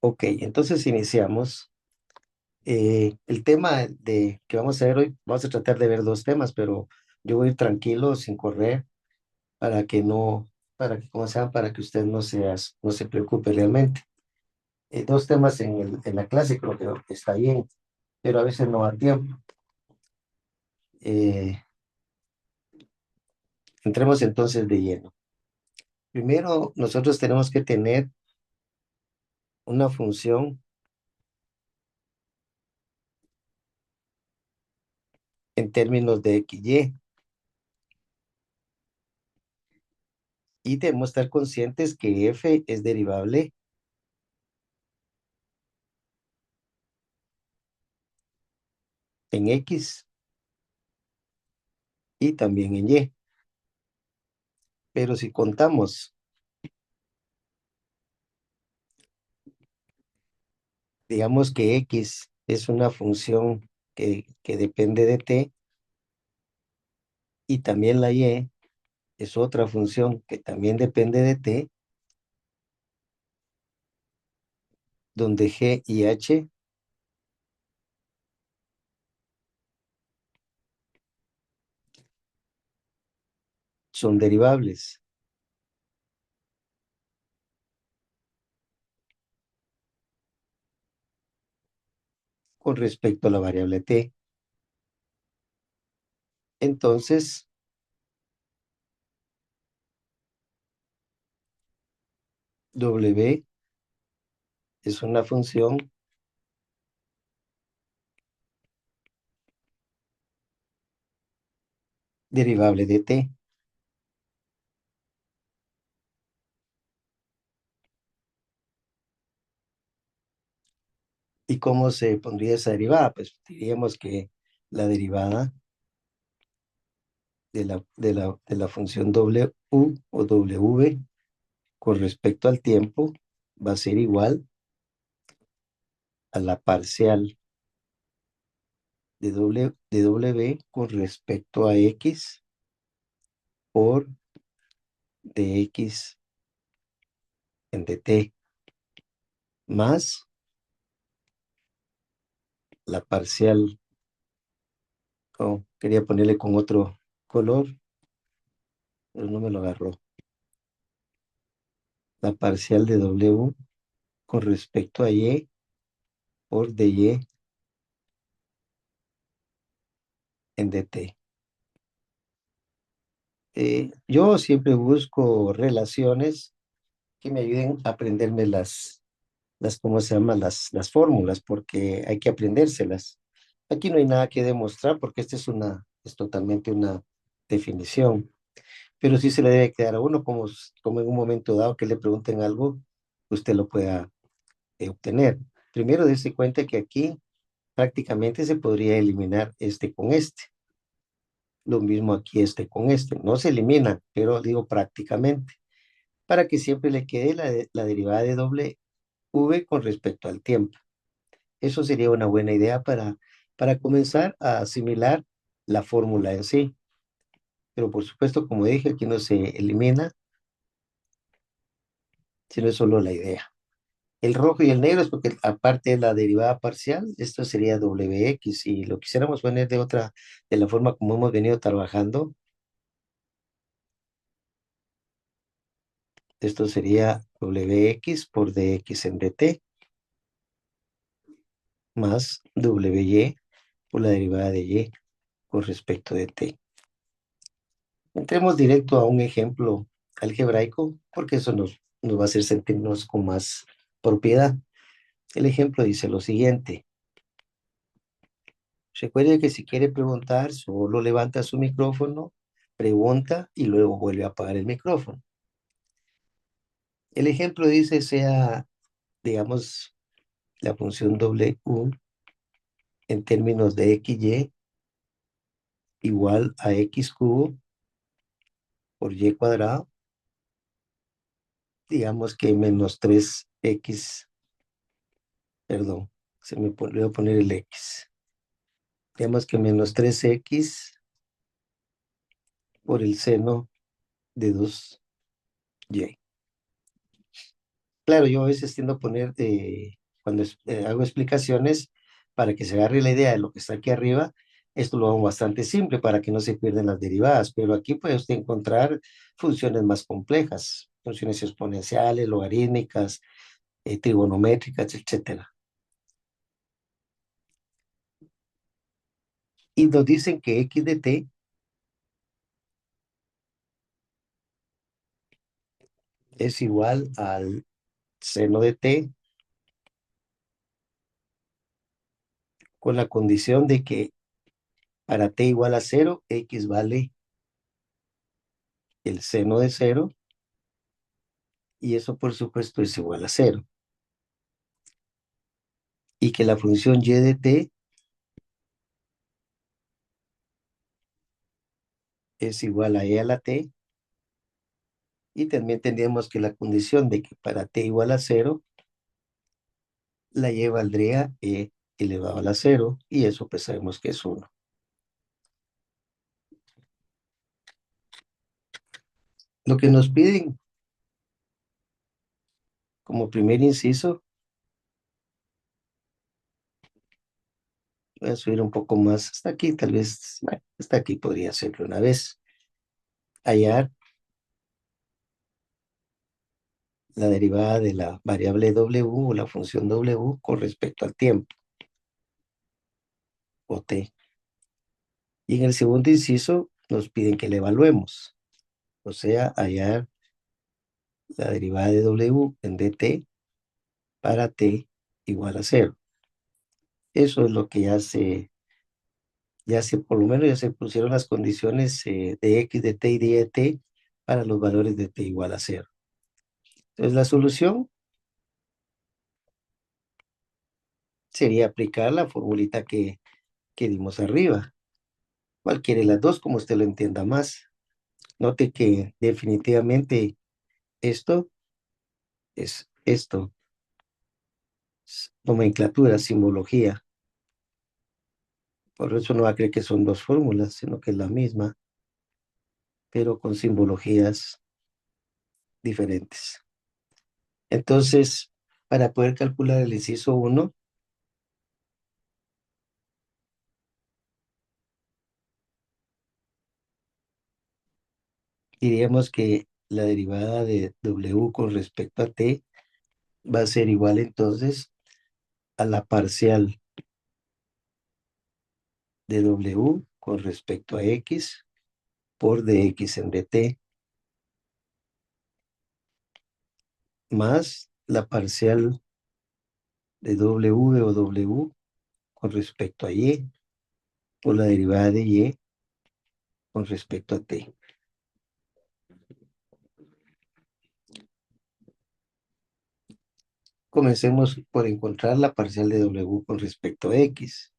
Ok, entonces iniciamos. El tema que vamos a ver hoy, vamos a tratar de ver dos temas, pero yo voy a ir tranquilo, sin correr, para que no, para que, como sea, para que usted no se preocupe realmente. Dos temas en la clase creo que está bien, pero a veces no da tiempo. Eh, Entremos entonces de lleno. Primero, nosotros tenemos que tener una función en términos de x, y debemos estar conscientes que f es derivable en x y también en y. Pero si contamos, digamos que x es una función que depende de t, y también la y es otra función que también depende de t, donde g y h son derivables con respecto a la variable t. Entonces, w es una función derivable de t. ¿Y cómo se pondría esa derivada? Pues diríamos que la derivada de la función w o w con respecto al tiempo va a ser igual a la parcial de w con respecto a x por dx en dt, más la parcial, oh, quería ponerle con otro color, pero no me lo agarró, la parcial de w con respecto a y por dy en dt. Yo siempre busco relaciones que me ayuden a aprenderme ¿cómo se llama? Las fórmulas, porque hay que aprendérselas. Aquí no hay nada que demostrar porque esta es totalmente una definición, pero sí se le debe quedar a uno como en un momento dado que le pregunten algo, usted lo pueda obtener. Primero, dése cuenta que aquí prácticamente se podría eliminar este con este. Lo mismo aquí este con este. No se eliminan, pero digo prácticamente, para que siempre le quede la derivada de doble v con respecto al tiempo. Eso sería una buena idea para comenzar a asimilar la fórmula en sí. Pero por supuesto, como dije, aquí no se elimina, sino es solo la idea. El rojo y el negro es porque aparte de la derivada parcial, esto sería wx. Si lo quisiéramos poner de la forma como hemos venido trabajando, esto sería wx por dx en dt más wy por la derivada de y con respecto de t. Entremos directo a un ejemplo algebraico, porque eso nos va a hacer sentirnos con más propiedad. El ejemplo dice lo siguiente. Recuerde que si quiere preguntar, solo levanta su micrófono, pregunta y luego vuelve a apagar el micrófono. El ejemplo dice sea, digamos, la función w en términos de xy igual a x cubo por y cuadrado, digamos que menos 3x, perdón, se me olvidó poner el x. Digamos que menos 3x por el seno de 2y. Claro, yo a veces tiendo a poner, cuando hago explicaciones, para que se agarre la idea de lo que está aquí arriba, esto lo hago bastante simple para que no se pierdan las derivadas, pero aquí puede usted encontrar funciones más complejas, funciones exponenciales, logarítmicas, trigonométricas, etcétera. Y nos dicen que x de t es igual al seno de t, con la condición de que para t igual a cero, x vale el seno de cero, y eso por supuesto es igual a cero. Y que la función y de t es igual a e a la t, y también tendríamos que la condición de que para t igual a cero, la y valdría e elevado a la cero, y eso pues sabemos que es uno. Lo que nos piden como primer inciso, voy a subir un poco más hasta aquí, tal vez, bueno, hasta aquí podría hacerlo una vez. Hallar la derivada de la variable w o la función w con respecto al tiempo, o t. Y en el segundo inciso nos piden que le evaluemos, o sea, hallar la derivada de w en dt para t igual a cero. Eso es lo que por lo menos ya se pusieron las condiciones de x de t y de t para los valores de t igual a cero. Entonces la solución sería aplicar la formulita que dimos arriba. Cualquiera de las dos, como usted lo entienda más. Note que definitivamente esto es esto, es nomenclatura, simbología. Por eso no va a creer que son dos fórmulas, sino que es la misma, pero con simbologías diferentes. Entonces, para poder calcular el inciso uno, diríamos que la derivada de w con respecto a t va a ser igual entonces a la parcial de w con respecto a x por dx en dt, más la parcial de w o w con respecto a y por la derivada de y con respecto a t. Comencemos por encontrar la parcial de w con respecto a x.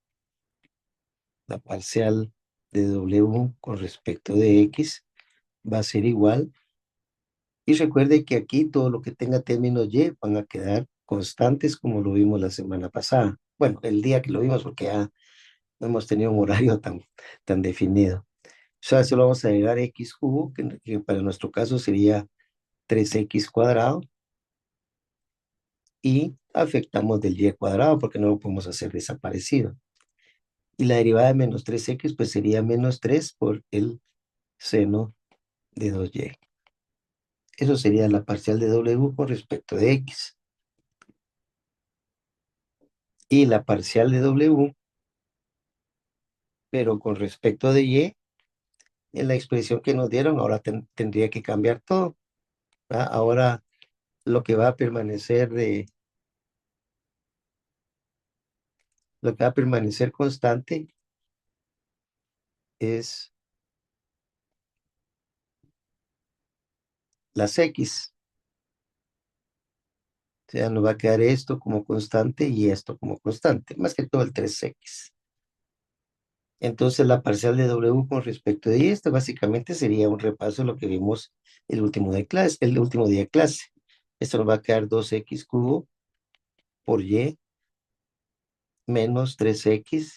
La parcial de w con respecto de x va a ser igual. Y recuerde que aquí todo lo que tenga términos y van a quedar constantes como lo vimos la semana pasada. Bueno, el día que lo vimos, porque ya no hemos tenido un horario tan definido. O sea, solo vamos a agregar x cubo, que para nuestro caso sería 3x cuadrado, y afectamos del y cuadrado porque no lo podemos hacer desaparecido. Y la derivada de menos 3x pues sería menos 3 por el seno de 2y. Eso sería la parcial de w con respecto de x. Y la parcial de w, pero con respecto de y, en la expresión que nos dieron, ahora tendría que cambiar todo, ¿verdad? Ahora lo que va a permanecer lo que va a permanecer constante es las x. O sea, nos va a quedar esto como constante y esto como constante, más que todo el 3x. Entonces, la parcial de w con respecto de y, esto básicamente sería un repaso de lo que vimos el último día de clase. Esto nos va a quedar 2x cubo por y menos 3x,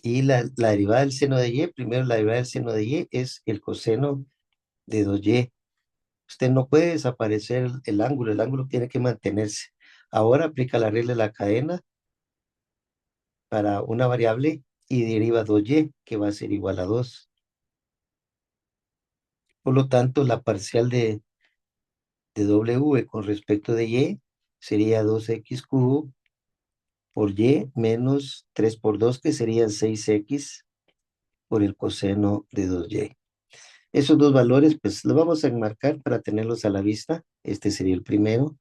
y la derivada del seno de y, primero la derivada del seno de y es el coseno de 2y. O Usted no puede desaparecer el ángulo tiene que mantenerse. Ahora aplica la regla de la cadena para una variable y deriva 2y, que va a ser igual a 2. Por lo tanto, la parcial de W con respecto de y sería 2x cubo por y menos 3 por 2, que serían 6x por el coseno de 2y. Esos dos valores, pues los vamos a enmarcar para tenerlos a la vista. Este sería el primero.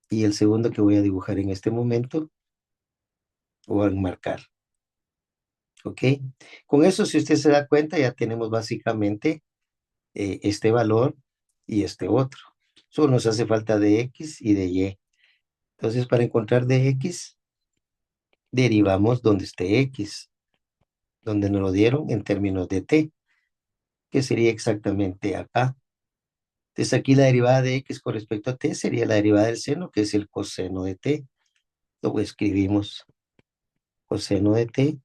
Y el segundo que voy a dibujar en este momento, o a enmarcar. ¿Ok? Con eso, si usted se da cuenta, ya tenemos básicamente este valor y este otro. Solo nos hace falta de x y de y. Entonces, para encontrar de x, derivamos donde esté x, donde nos lo dieron en términos de t, que sería exactamente acá. Entonces, aquí la derivada de x con respecto a t sería la derivada del seno, que es el coseno de t. Luego escribimos coseno de t.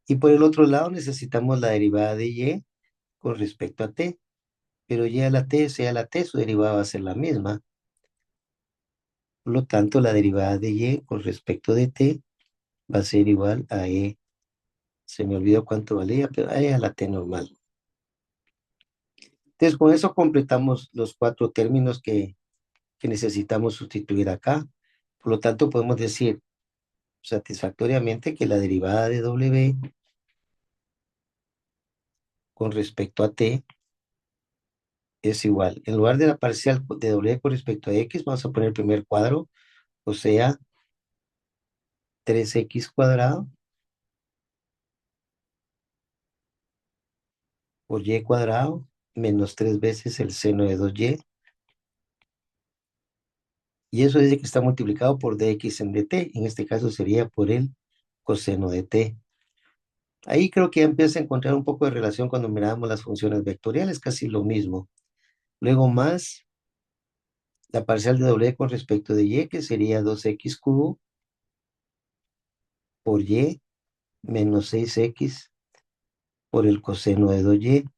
Y por el otro lado necesitamos la derivada de y con respecto a t. Pero y a la t, sea la t, su derivada va a ser la misma. Por lo tanto, la derivada de y con respecto de t va a ser igual a e. Se me olvidó cuánto valía, pero a e a la t normal. Entonces, con eso completamos los 4 términos que necesitamos sustituir acá. Por lo tanto, podemos decir satisfactoriamente que la derivada de w con respecto a t es igual. En lugar de la parcial de w con respecto a x, vamos a poner el primer cuadro, o sea, 3x cuadrado por y cuadrado menos 3 veces el seno de 2y. Y eso dice que está multiplicado por dx en dt. En este caso sería por el coseno de t. Ahí creo que ya empieza a encontrar un poco de relación cuando miramos las funciones vectoriales, casi lo mismo. Luego más la parcial de w con respecto de y, que sería 2x cubo por y menos 6x por el coseno de 2y.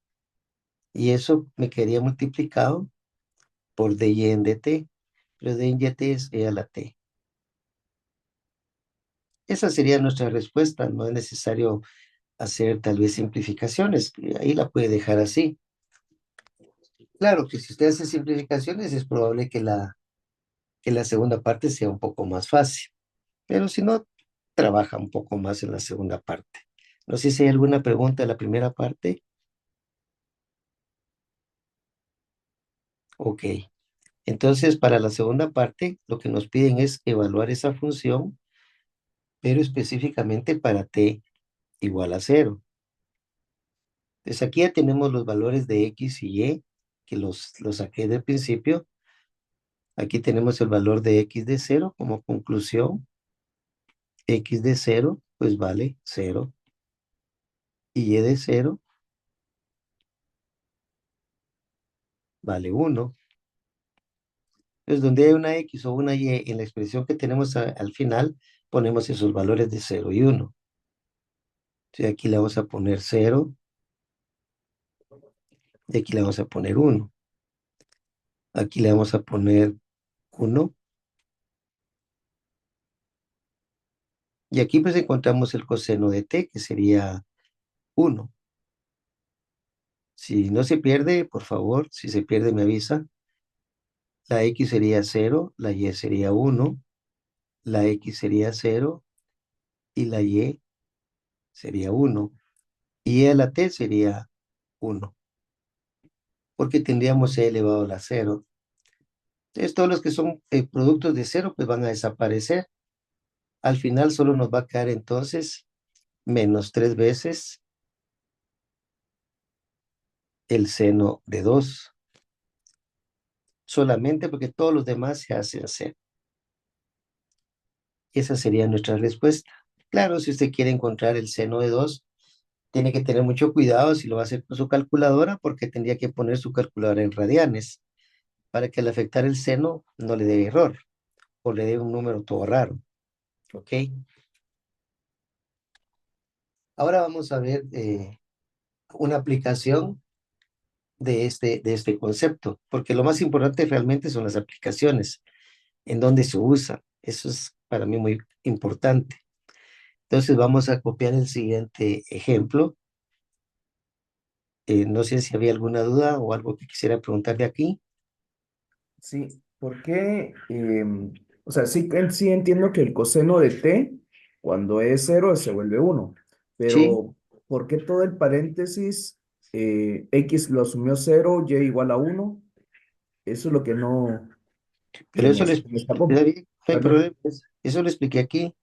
Y eso me quedaría multiplicado por dy en dt. Pero dy en dt es e a la t. Esa sería nuestra respuesta. No es necesario hacer tal vez simplificaciones. Ahí la puede dejar así. Claro que si usted hace simplificaciones es probable que la segunda parte sea un poco más fácil. Pero si no, trabaja un poco más en la segunda parte. No sé si hay alguna pregunta de la primera parte. Ok. Entonces, para la segunda parte, lo que nos piden es evaluar esa función, pero específicamente para t igual a 0. Entonces, aquí ya tenemos los valores de x y y, que los saqué del principio. Aquí tenemos el valor de x de 0 como conclusión. X de 0, pues vale 0. Y y de 0 vale 1. Entonces, donde hay una X o una Y en la expresión que tenemos al final, ponemos esos valores de 0 y 1. Entonces, aquí le vamos a poner 0 y aquí le vamos a poner 1. Aquí le vamos a poner 1. Y aquí pues encontramos el coseno de t, que sería 1. Si no se pierde, por favor, si se pierde me avisa. La X sería 0, la Y sería 1, la X sería 0 y la Y sería 1. Y a la t sería 1, porque tendríamos e elevado a la 0. Entonces, todos los que son productos de 0, pues van a desaparecer. Al final solo nos va a quedar entonces menos 3 veces el seno de 2. Solamente porque todos los demás se hacen 0. Esa sería nuestra respuesta. Claro, si usted quiere encontrar el seno de 2, tiene que tener mucho cuidado si lo va a hacer con su calculadora, porque tendría que poner su calculadora en radianes para que al afectar el seno no le dé error o le dé un número todo raro. ¿Ok? Ahora vamos a ver una aplicación de este concepto, porque lo más importante realmente son las aplicaciones, en donde se usa. Eso es para mí muy importante. Entonces vamos a copiar el siguiente ejemplo. No sé si había alguna duda o algo que quisiera preguntar de aquí. Sí, ¿por qué? O sea, sí, sí entiendo que el coseno de t, cuando es cero, se vuelve uno, Sí, pero ¿por qué todo el paréntesis, x lo asumió cero, y igual a uno? Eso es lo que no pero eso les, se me está escapó. bien, no hay Perdón. problema. Eso lo expliqué aquí,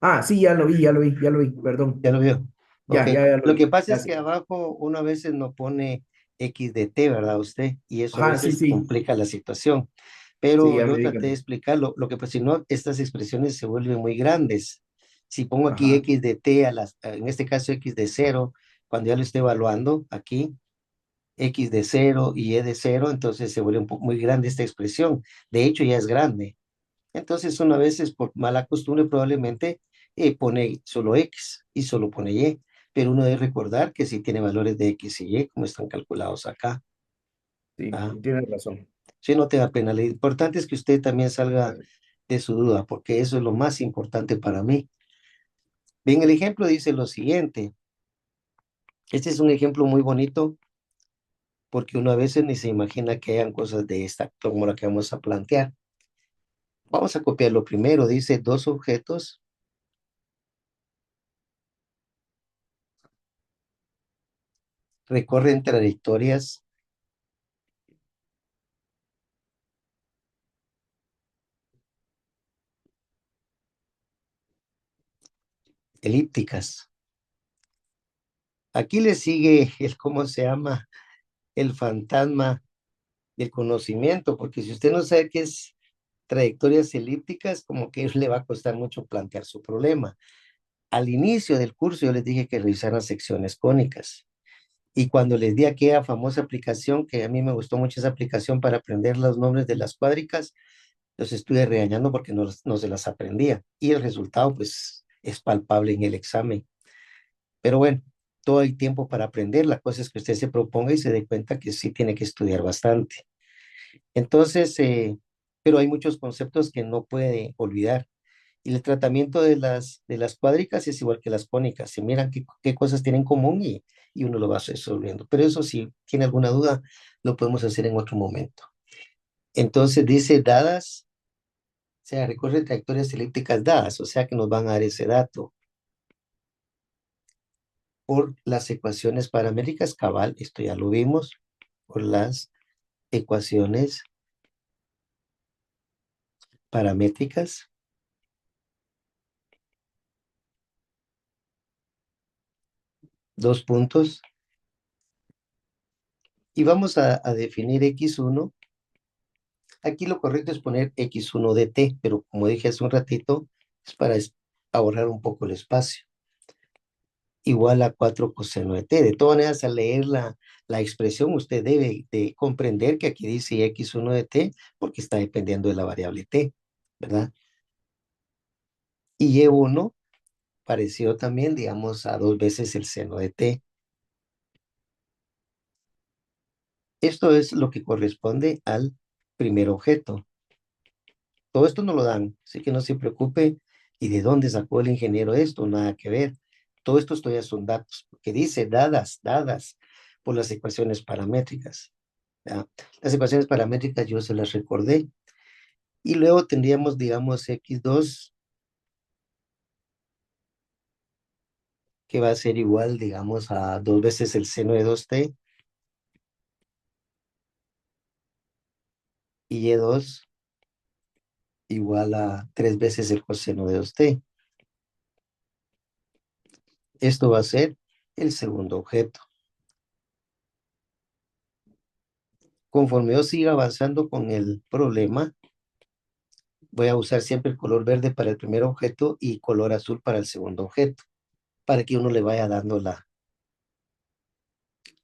Ah, sí, ya lo vi, ya lo vi, ya lo vi, perdón. ya lo veo. Ok. Ya lo Lo que vi. pasa es que Gracias. abajo uno a veces no pone X de T, ¿verdad usted? Y eso a Ajá, sí, veces sí. complica la situación. Sí, Pero ya me yo di traté de cuenta. explicarlo. Lo que pues si no, estas expresiones se vuelven muy grandes. Si pongo aquí Ajá, X de T, en este caso X de cero, cuando ya lo esté evaluando aquí, X de cero y E de cero, entonces se vuelve muy grande esta expresión. De hecho, ya es grande. Entonces, uno a veces por mala costumbre probablemente pone solo X y solo pone Y, pero uno debe recordar que si tiene valores de X y Y, como están calculados acá. sí, ¿Ah? tienes razón. Si no tenga pena, lo importante es que usted también salga Gracias. de su duda, porque eso es lo más importante para mí. Bien, el ejemplo dice lo siguiente. Este es un ejemplo muy bonito porque uno a veces ni se imagina que hayan cosas de esta, como la que vamos a plantear. Vamos a copiarlo primero. Dice dos objetos recorren trayectorias elípticas. Aquí le sigue el, ¿cómo se llama? El fantasma del conocimiento, porque si usted no sabe qué es trayectorias elípticas, como que le va a costar mucho plantear su problema. Al inicio del curso yo les dije que revisaran secciones cónicas. Y cuando les di aquella famosa aplicación, que a mí me gustó mucho esa aplicación para aprender los nombres de las cuádricas, los estuve regañando porque no se las aprendía. Y el resultado, pues, es palpable en el examen. Pero bueno, todo hay tiempo para aprender. La cosa es que usted se proponga y se dé cuenta que sí tiene que estudiar bastante. Entonces, pero hay muchos conceptos que no puede olvidar. Y el tratamiento de las cuádricas es igual que las cónicas. Se miran qué cosas tienen en común y uno lo va resolviendo. Pero eso, si tiene alguna duda, lo podemos hacer en otro momento. Entonces dice dadas, o sea, recorre trayectorias elípticas dadas, o sea que nos van a dar ese dato por las ecuaciones paramétricas cabal, esto ya lo vimos, por las ecuaciones paramétricas, dos puntos, y vamos a definir x1. Aquí lo correcto es poner x1 de t, pero como dije hace un ratito, es para ahorrar un poco el espacio. Igual a 4 coseno de t. De todas maneras, al leer la expresión, usted debe de comprender que aquí dice x1 de t porque está dependiendo de la variable t, ¿verdad? Y y1 pareció también, digamos, a dos veces el seno de t. Esto es lo que corresponde al primer objeto. Todo esto no lo dan, así que no se preocupe. ¿Y de dónde sacó el ingeniero esto? Nada que ver. Todo esto ya son datos, porque dice dadas por las ecuaciones paramétricas. ¿Ya? Las ecuaciones paramétricas yo se las recordé. Y luego tendríamos, digamos, x2, que va a ser igual, digamos, a dos veces el seno de 2t, y y2 igual a tres veces el coseno de 2t. Esto va a ser el segundo objeto. Conforme yo siga avanzando con el problema, voy a usar siempre el color verde para el primer objeto y color azul para el segundo objeto, para que uno le vaya dando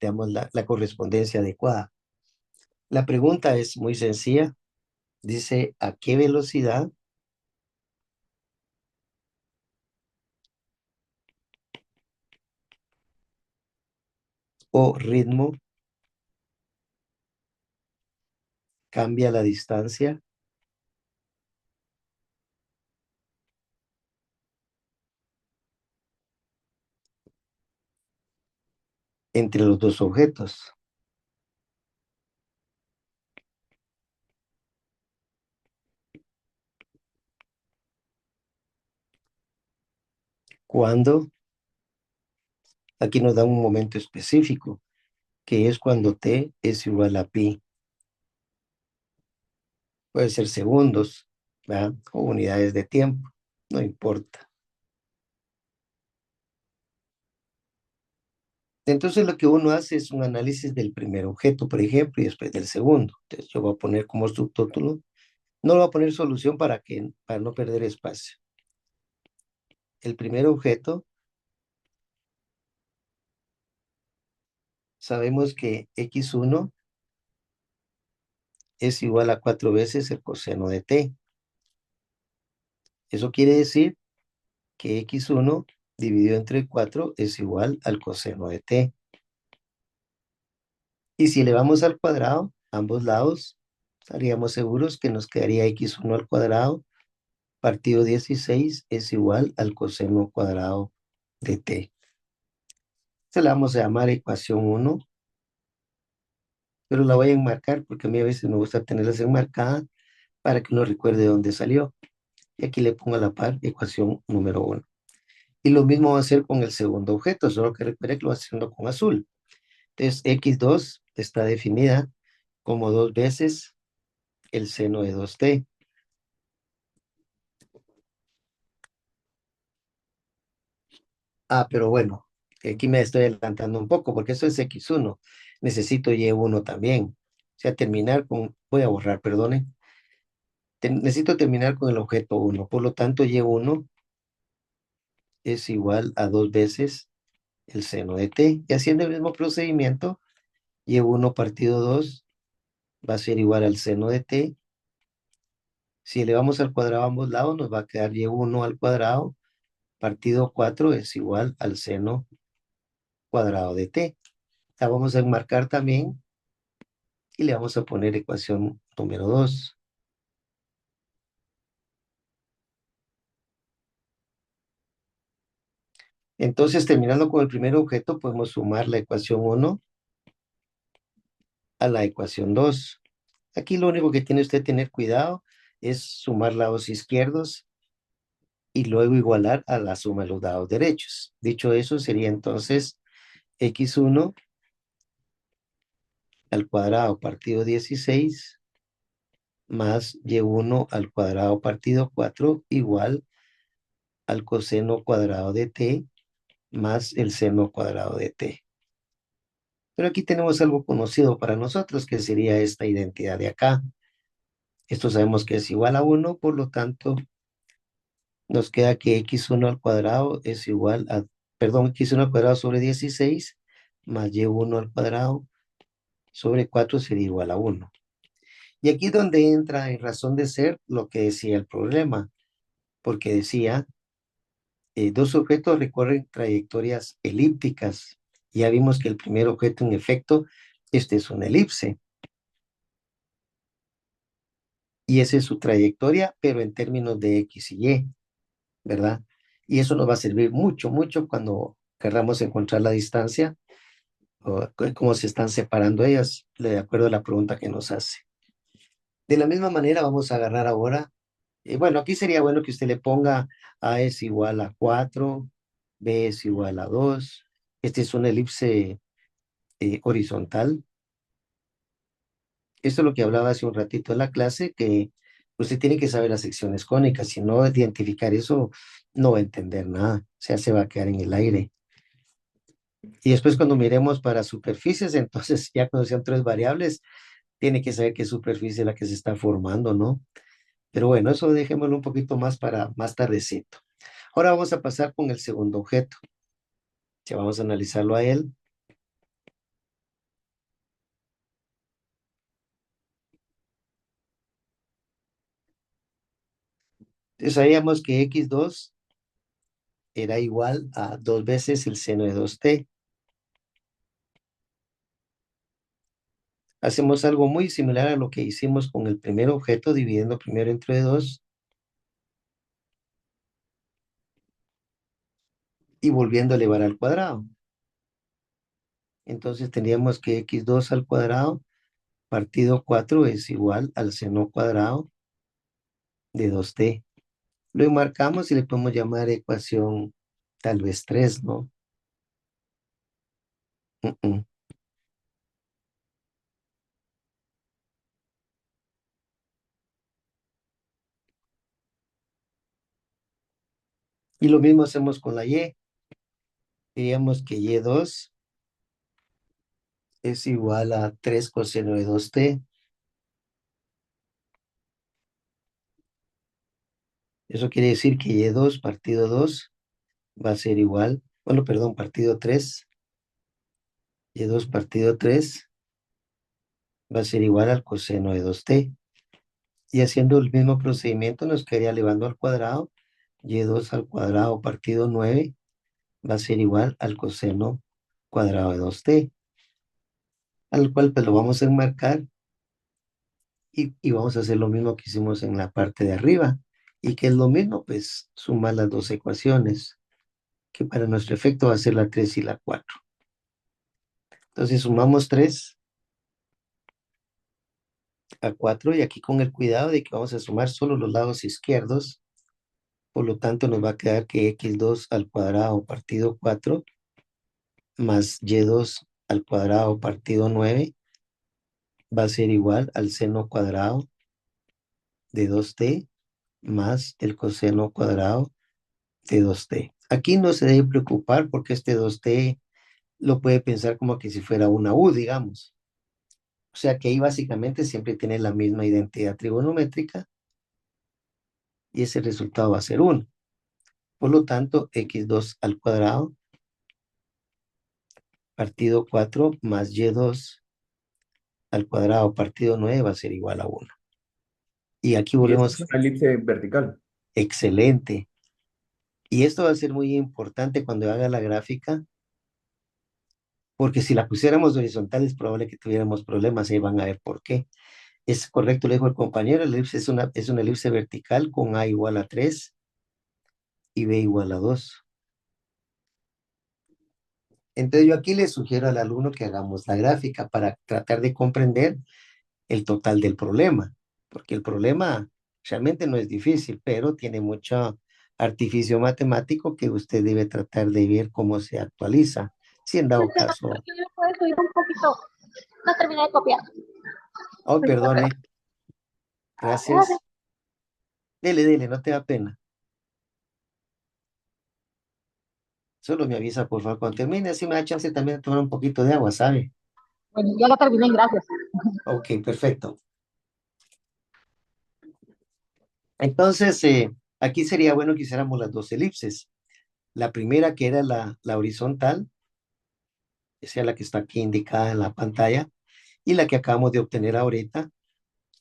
digamos, la correspondencia adecuada. La pregunta es muy sencilla. Dice, ¿a qué velocidad o ritmo cambia la distancia entre los dos objetos. Cuando aquí nos da un momento específico, que es cuando t es igual a pi. Puede ser segundos, ¿verdad? O unidades de tiempo, no importa. Entonces lo que uno hace es un análisis del primer objeto, por ejemplo, y después del segundo. Entonces yo voy a poner como subtítulo, no lo voy a poner solución para no perder espacio. El primer objeto, sabemos que x1 es igual a 4 veces el coseno de t. Eso quiere decir que x1 dividido entre 4 es igual al coseno de t. Y si elevamos al cuadrado, ambos lados, estaríamos seguros que nos quedaría x1 al cuadrado partido 16 es igual al coseno cuadrado de t. Se la vamos a llamar ecuación 1, pero la voy a enmarcar porque a mí a veces me gusta tenerlas enmarcadas para que uno recuerde dónde salió. Y aquí le pongo a la par ecuación número 1. Y lo mismo va a hacer con el segundo objeto, solo que recuerde que lo va haciendo con azul. Entonces, x2 está definida como 2 veces el seno de 2t. Pero bueno, aquí me estoy adelantando un poco porque eso es x1. Necesito y1 también. O sea, voy a borrar, perdone. Necesito terminar con el objeto 1. Por lo tanto, y1 es igual a 2 veces el seno de t. Y haciendo el mismo procedimiento, y1 partido 2 va a ser igual al seno de t. Si elevamos al cuadrado a ambos lados, nos va a quedar y1 al cuadrado partido 4 es igual al seno cuadrado de t. La vamos a enmarcar también y le vamos a poner ecuación número 2. Entonces, terminando con el primer objeto, podemos sumar la ecuación 1 a la ecuación 2. Aquí lo único que tiene usted que tener cuidado es sumar lados izquierdos y luego igualar a la suma de los lados derechos. Dicho eso, sería entonces x1 al cuadrado partido 16 más y1 al cuadrado partido 4 igual al coseno cuadrado de t más el seno cuadrado de t. Pero aquí tenemos algo conocido para nosotros, que sería esta identidad de acá. Esto sabemos que es igual a 1, por lo tanto, nos queda que x1 al cuadrado es igual a, perdón, x1 al cuadrado sobre 16 más y1 al cuadrado sobre 4 sería igual a 1. Y aquí es donde entra en razón de ser lo que decía el problema, porque decía, dos objetos recorren trayectorias elípticas. Ya vimos que el primer objeto, en efecto, este es una elipse. Y esa es su trayectoria, pero en términos de X y Y, ¿verdad? Y eso nos va a servir mucho, mucho cuando querramos encontrar la distancia o cómo se están separando ellas, de acuerdo a la pregunta que nos hace. De la misma manera, vamos a agarrar ahora, bueno, aquí sería bueno que usted le ponga A es igual a 4, B es igual a 2. Este es una elipse horizontal. Esto es lo que hablaba hace un ratito en la clase, que usted tiene que saber las secciones cónicas, si no identificar eso, no va a entender nada, o sea, se va a quedar en el aire. Y después cuando miremos para superficies, entonces ya cuando sean tres variables, tiene que saber qué superficie es la que se está formando, ¿no? Pero bueno, eso dejémoslo un poquito más para más tardecito. Ahora vamos a pasar con el segundo objeto. Ya vamos a analizarlo a él. Entonces sabíamos que x2 era igual a 2 veces el seno de 2t. Hacemos algo muy similar a lo que hicimos con el primer objeto, dividiendo primero entre 2 y volviendo a elevar al cuadrado. Entonces tendríamos que x2 al cuadrado partido 4 es igual al seno cuadrado de 2t. Lo enmarcamos y le podemos llamar ecuación tal vez 3, ¿no? Mm, mm. Y lo mismo hacemos con la y. Diríamos que y2 es igual a 3 coseno de 2t. Eso quiere decir que y2 partido 2 va a ser igual, bueno, perdón, partido 3, y2 partido 3 va a ser igual al coseno de 2t. Y haciendo el mismo procedimiento nos quedaría elevando al cuadrado, y2 al cuadrado partido 9 va a ser igual al coseno cuadrado de 2t, al cual pues lo vamos a enmarcar y vamos a hacer lo mismo que hicimos en la parte de arriba. Y que es lo mismo, pues sumar las dos ecuaciones, que para nuestro efecto va a ser la 3 y la 4. Entonces sumamos 3 a 4 y aquí con el cuidado de que vamos a sumar solo los lados izquierdos, por lo tanto nos va a quedar que x2 al cuadrado partido 4 más y2 al cuadrado partido 9 va a ser igual al seno cuadrado de 2t más el coseno cuadrado de 2t. Aquí no se debe preocupar porque este 2t lo puede pensar como que si fuera una u, digamos. O sea que ahí básicamente siempre tiene la misma identidad trigonométrica y ese resultado va a ser 1. Por lo tanto, x2 al cuadrado partido 4 más y2 al cuadrado partido 9 va a ser igual a 1. Y aquí Y esta es volvemos, una elipse vertical. excelente. Y esto va a ser muy importante cuando haga la gráfica, porque si la pusiéramos horizontal es probable que tuviéramos problemas, ahí van a ver por qué. Es correcto, le dijo el compañero, la elipse es una elipse vertical con A igual a 3 y B igual a 2. Entonces yo aquí le sugiero al alumno que hagamos la gráfica para tratar de comprender el total del problema, porque el problema realmente no es difícil, pero tiene mucho artificio matemático que usted debe tratar de ver cómo se actualiza. Si en dado caso, ¿Le puedes subir un poquito? No terminé de copiar. oh, perdone, Gracias. gracias. Dele, dele, no te da pena. Solo me avisa, por favor, cuando termine, así me da chance también de tomar un poquito de agua, ¿sabe? Bueno, ya la terminé, gracias. Ok, perfecto. Entonces, aquí sería bueno que hiciéramos las dos elipses. La primera que era la horizontal, esa es la que está aquí indicada en la pantalla, y la que acabamos de obtener ahorita,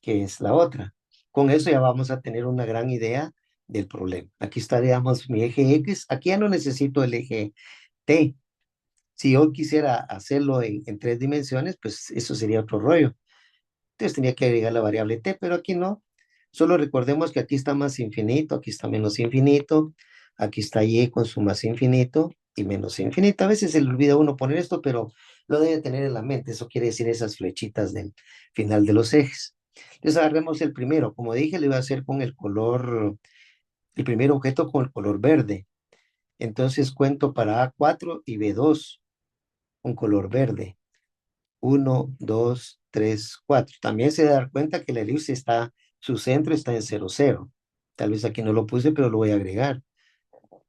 que es la otra. Con eso ya vamos a tener una gran idea del problema. Aquí estaríamos mi eje X, aquí ya no necesito el eje T. Si yo quisiera hacerlo en 3 dimensiones, pues eso sería otro rollo. Entonces tenía que agregar la variable T, pero aquí no. Solo recordemos que aquí está más infinito, aquí está menos infinito, aquí está Y con su más infinito y menos infinito. A veces se le olvida a uno poner esto, pero lo debe tener en la mente. Eso quiere decir esas flechitas del final de los ejes. Entonces agarremos el primero. Como dije, le voy a hacer con el color, el primer objeto con el color verde. Entonces cuento para A4 y B2, un color verde. 1, 2, 3, 4. También se da dar cuenta que la elipse está, su centro está en 0, 0. Tal vez aquí no lo puse, pero lo voy a agregar,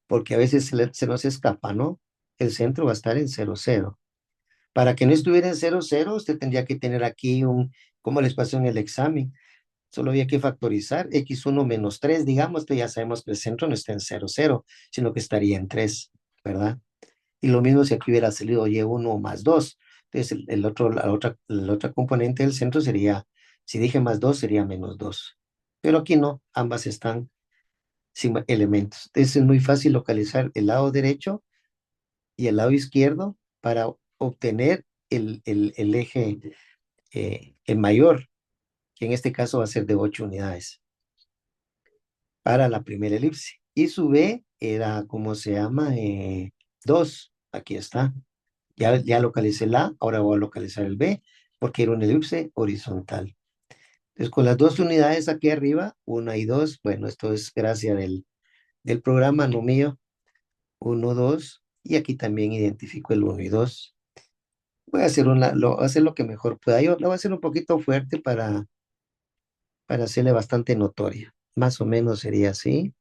porque a veces se nos escapa, ¿no? El centro va a estar en 0, 0. Para que no estuviera en 0, 0, usted tendría que tener aquí ¿cómo les pasó en el examen? Solo había que factorizar x1 menos 3, digamos, pero ya sabemos que el centro no está en 0, 0, sino que estaría en 3, ¿verdad? Y lo mismo si aquí hubiera salido y1 más 2. Entonces, la otra componente del centro sería, si dije más 2, sería menos 2. Pero aquí no, ambas están sin elementos. Entonces, es muy fácil localizar el lado derecho y el lado izquierdo para obtener el eje el mayor, que en este caso va a ser de 8 unidades para la primera elipse. Y su B era, ¿cómo se llama? 2. Aquí está. Ya localicé el A, ahora voy a localizar el B, porque era una elipse horizontal. Entonces, con las 2 unidades aquí arriba, 1 y 2, bueno, esto es gracias del programa, no mío, 1, 2, y aquí también identifico el 1 y 2. Voy a hacer voy a hacer lo que mejor pueda. Yo la voy a hacer un poquito fuerte para hacerle bastante notoria. Más o menos sería así.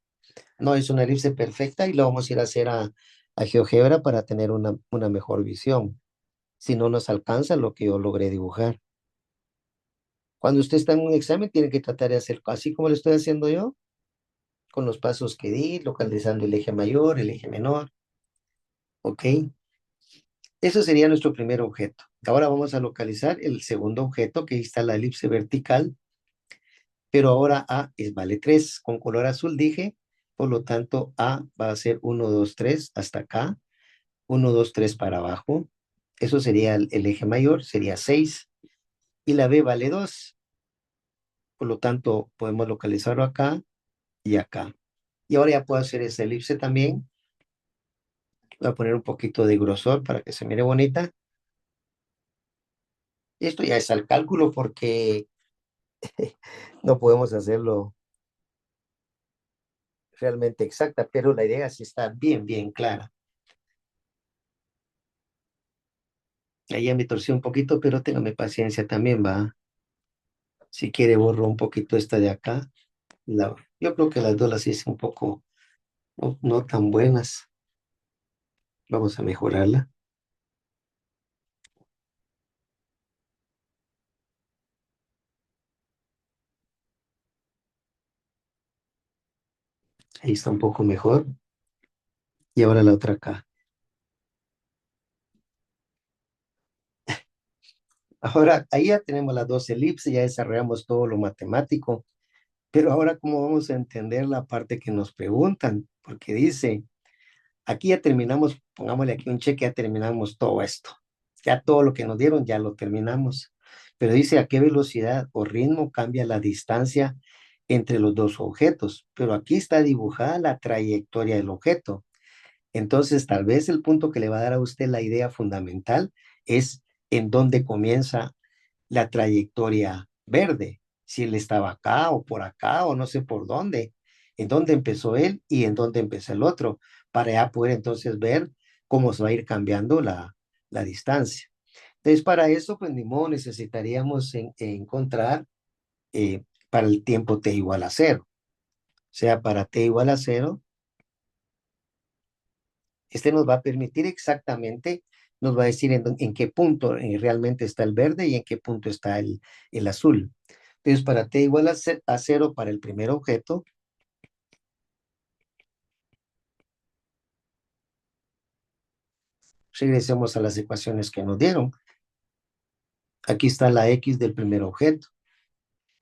No es una elipse perfecta y lo vamos a ir a hacer a GeoGebra para tener una mejor visión. Si no nos alcanza lo que yo logré dibujar. Cuando usted está en un examen, tiene que tratar de hacer así como lo estoy haciendo yo, con los pasos que di, localizando el eje mayor, el eje menor. ¿Ok? Eso sería nuestro primer objeto. Ahora vamos a localizar el segundo objeto, que ahí está la elipse vertical, pero ahora A vale 3. Con color azul dije, por lo tanto A va a ser 1, 2, 3 hasta acá, 1, 2, 3 para abajo. Eso sería el eje mayor, sería 6. Y la B vale 2. Por lo tanto, podemos localizarlo acá y acá. Y ahora ya puedo hacer esa elipse también. Voy a poner un poquito de grosor para que se mire bonita. Esto ya es al cálculo porque no podemos hacerlo realmente exacta, pero la idea sí está bien, bien clara. Ahí ya me torcí un poquito, pero téngame paciencia también, va. Si quiere borro un poquito esta de acá. Yo creo que las dos las hice un poco no tan buenas. Vamos a mejorarla. Ahí está un poco mejor. Y ahora la otra acá. Ahora, ahí ya tenemos las dos elipses, ya desarrollamos todo lo matemático. Pero ahora, ¿cómo vamos a entender la parte que nos preguntan? Porque dice, aquí ya terminamos, pongámosle aquí un cheque, ya terminamos todo esto. Ya todo lo que nos dieron, ya lo terminamos. Pero dice a qué velocidad o ritmo cambia la distancia entre los dos objetos. Pero aquí está dibujada la trayectoria del objeto. Entonces, tal vez el punto que le va a dar a usted la idea fundamental es en dónde comienza la trayectoria verde, si él estaba acá o por acá o no sé por dónde, en dónde empezó él y en dónde empezó el otro, para ya poder entonces ver cómo se va a ir cambiando la distancia. Entonces, para eso, pues ni modo, necesitaríamos encontrar para el tiempo t igual a 0. O sea, para t igual a 0, este nos va a permitir exactamente, nos va a decir en qué punto realmente está el verde y en qué punto está el azul. Entonces, para t igual a 0 para el primer objeto, regresemos a las ecuaciones que nos dieron. Aquí está la x del primer objeto.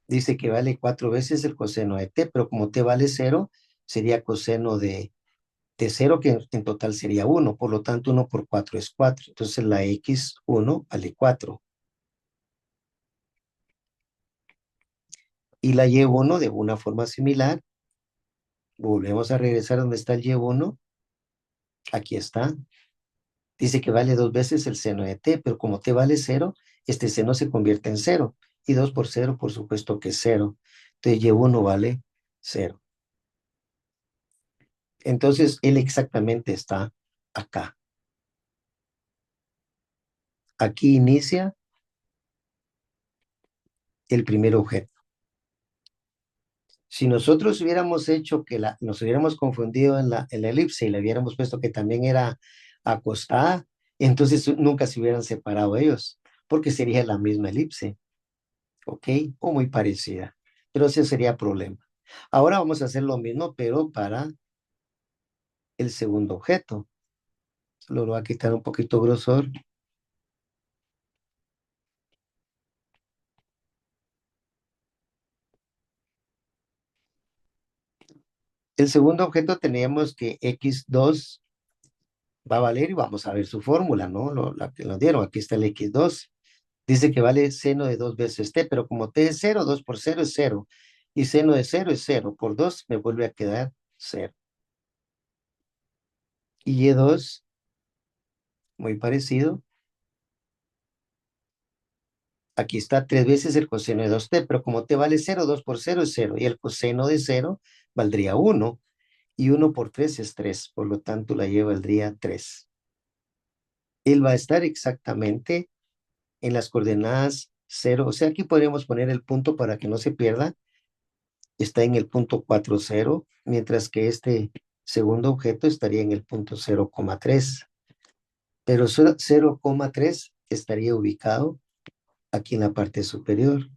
Dice que vale 4 veces el coseno de t, pero como t vale 0, sería coseno de 0, que en total sería 1. Por lo tanto, 1 por 4 es 4. Entonces, la x1 vale 4. Y la y1 de una forma similar, volvemos a regresar donde está el y1. Aquí está. Dice que vale 2 veces el seno de t, pero como t vale 0, este seno se convierte en 0. Y 2 por 0, por supuesto que es 0. Entonces y1 vale 0. Entonces él exactamente está acá. Aquí inicia el primer objeto. Si nosotros hubiéramos hecho nos hubiéramos confundido en la elipse y le hubiéramos puesto que también era acostada, entonces nunca se hubieran separado ellos, porque sería la misma elipse. ¿Ok? O muy parecida. Pero ese sería problema. Ahora vamos a hacer lo mismo, pero para el segundo objeto. Solo lo voy a quitar un poquito grosor. El segundo objeto teníamos que x2 va a valer y vamos a ver su fórmula, ¿no? La que nos dieron. Aquí está el x2. Dice que vale seno de 2 veces t, pero como t es 0, 2 por 0 es 0. Y seno de 0 es 0. Por 2 me vuelve a quedar 0. Y y2, muy parecido. Aquí está 3 veces el coseno de 2t, pero como t vale 0, 2 por 0 es 0. Y el coseno de 0 valdría 1. Y 1 por 3 es 3. Por lo tanto, la y valdría 3. Él va a estar exactamente en las coordenadas 0. O sea, aquí podríamos poner el punto para que no se pierda. Está en el punto 4, 0, mientras que este segundo objeto estaría en el punto 0,3. Pero 0,3 estaría ubicado aquí en la parte superior.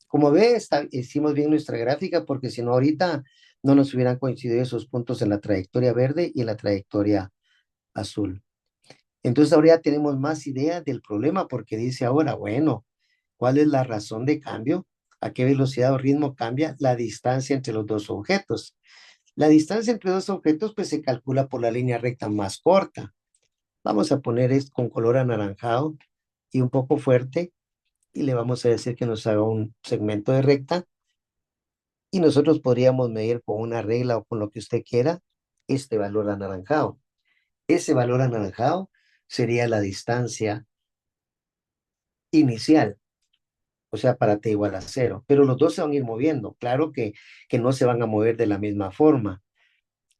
Como ve, hicimos bien nuestra gráfica porque si no ahorita no nos hubieran coincidido esos puntos en la trayectoria verde y en la trayectoria azul. Entonces ahora ya tenemos más idea del problema porque dice ahora, bueno, ¿cuál es la razón de cambio? ¿A qué velocidad o ritmo cambia la distancia entre los dos objetos? La distancia entre dos objetos pues se calcula por la línea recta más corta. Vamos a poner esto con color anaranjado y un poco fuerte y le vamos a decir que nos haga un segmento de recta y nosotros podríamos medir con una regla o con lo que usted quiera este valor anaranjado. Ese valor anaranjado sería la distancia inicial, o sea, para t igual a 0, pero los dos se van a ir moviendo. Claro que no se van a mover de la misma forma.